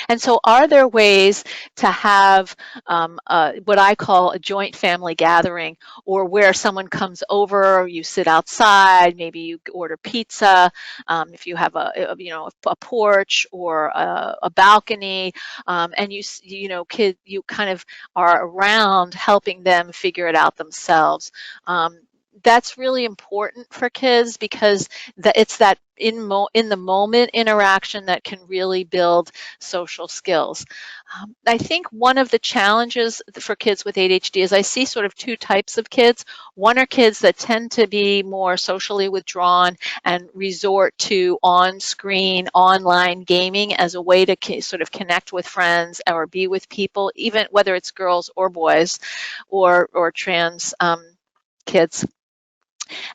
And so are there ways to have what I call a joint family gathering, or where someone comes over, you sit outside, maybe you order pizza, if you have a porch or a balcony, and you kind of are around helping them figure it out themselves. That's really important for kids because it's that in the moment interaction that can really build social skills. I think one of the challenges for kids with ADHD is I see sort of two types of kids. One are kids that tend to be more socially withdrawn and resort to on-screen, online gaming as a way to sort of connect with friends or be with people, even whether it's girls or boys or trans kids.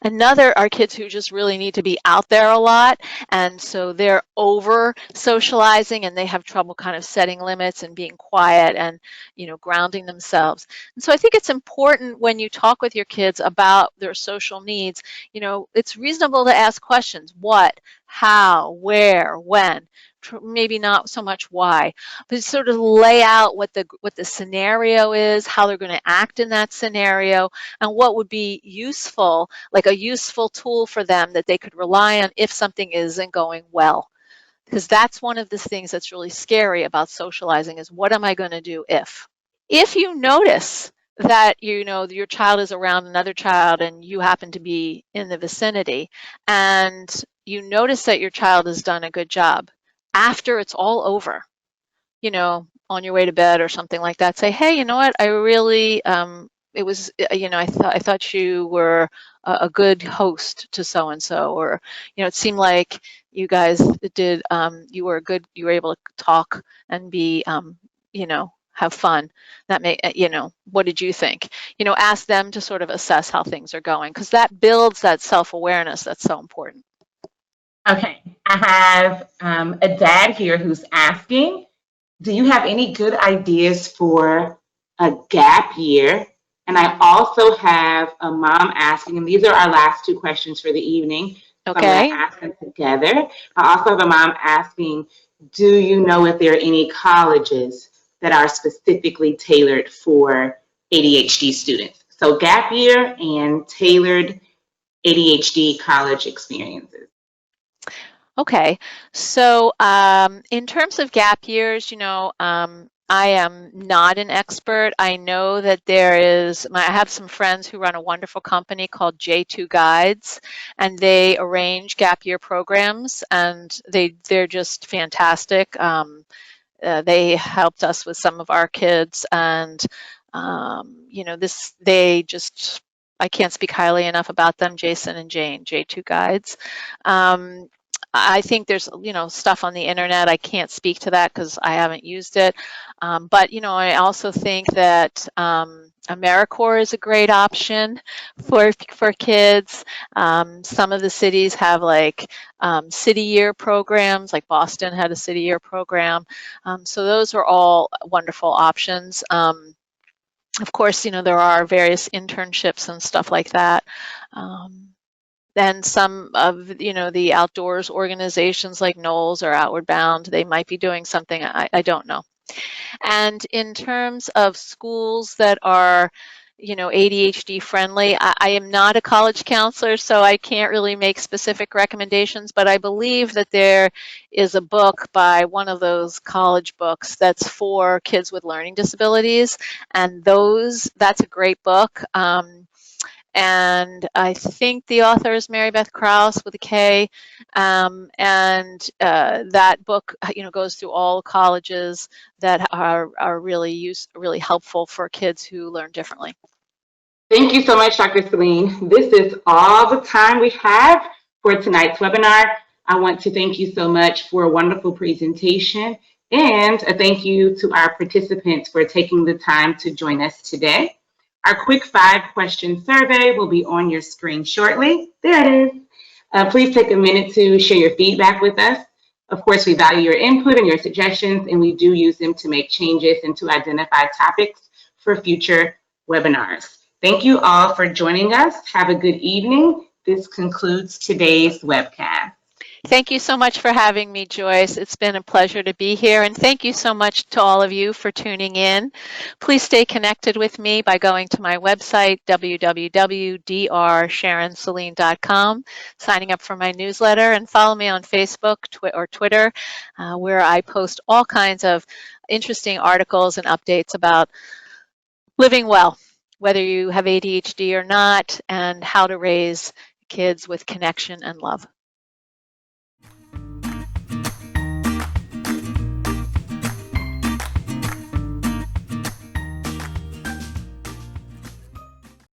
Another are kids who just really need to be out there a lot, and so they're over socializing and they have trouble kind of setting limits and being quiet and grounding themselves. And so I think it's important when you talk with your kids about their social needs, it's reasonable to ask questions. What, how, where, when? Maybe not so much why, but sort of lay out what the scenario is, how they're going to act in that scenario, and what would be useful, like a useful tool for them that they could rely on if something isn't going well. Because that's one of the things that's really scary about socializing is, what am I going to do if? If you notice that your child is around another child and you happen to be in the vicinity, and you notice that your child has done a good job, after it's all over, on your way to bed or something like that, say, hey, you know what, I really, it was, I thought you were a good host to so and so, or it seemed like you guys did, you were able to talk and be, have fun. That may, what did you think? Ask them to sort of assess how things are going, because that builds that self-awareness that's so important. Okay, I have a dad here who's asking, do you have any good ideas for a gap year? And I also have a mom asking, and these are our last two questions for the evening. So I'm going Okay. to ask them together. I also have a mom asking, do you know if there are any colleges that are specifically tailored for ADHD students? So gap year and tailored ADHD college experiences. Okay, so in terms of gap years, I am not an expert. I know that I have some friends who run a wonderful company called J2 Guides, and they arrange gap year programs, and they're just fantastic. They helped us with some of our kids, and I can't speak highly enough about them, Jason and Jane, J2 Guides. I think there's, stuff on the internet. I can't speak to that because I haven't used it. But, I also think that AmeriCorps is a great option for kids. Some of the cities have city year programs, like Boston had a city year program. So those are all wonderful options. Of course, there are various internships and stuff like that. Then some of the outdoors organizations like Knowles or Outward Bound, they might be doing something. I don't know. And in terms of schools that are, ADHD friendly, I am not a college counselor, so I can't really make specific recommendations, but I believe that there is a book by one of those college books that's for kids with learning disabilities, and that's a great book. And I think the author is Mary Beth Krause with a K. And that book, goes through all colleges that are really helpful for kids who learn differently. Thank you so much, Dr. Saline. This is all the time we have for tonight's webinar. I want to thank you so much for a wonderful presentation, and a thank you to our participants for taking the time to join us today. Our quick 5-question survey will be on your screen shortly. There it is. Please take a minute to share your feedback with us. Of course, we value your input and your suggestions, and we do use them to make changes and to identify topics for future webinars. Thank you all for joining us. Have a good evening. This concludes today's webcast. Thank you so much for having me, Joyce. It's been a pleasure to be here, and thank you so much to all of you for tuning in. Please stay connected with me by going to my website, www.drsharonsaline.com, signing up for my newsletter, and follow me on Facebook or Twitter, where I post all kinds of interesting articles and updates about living well, whether you have ADHD or not, and how to raise kids with connection and love.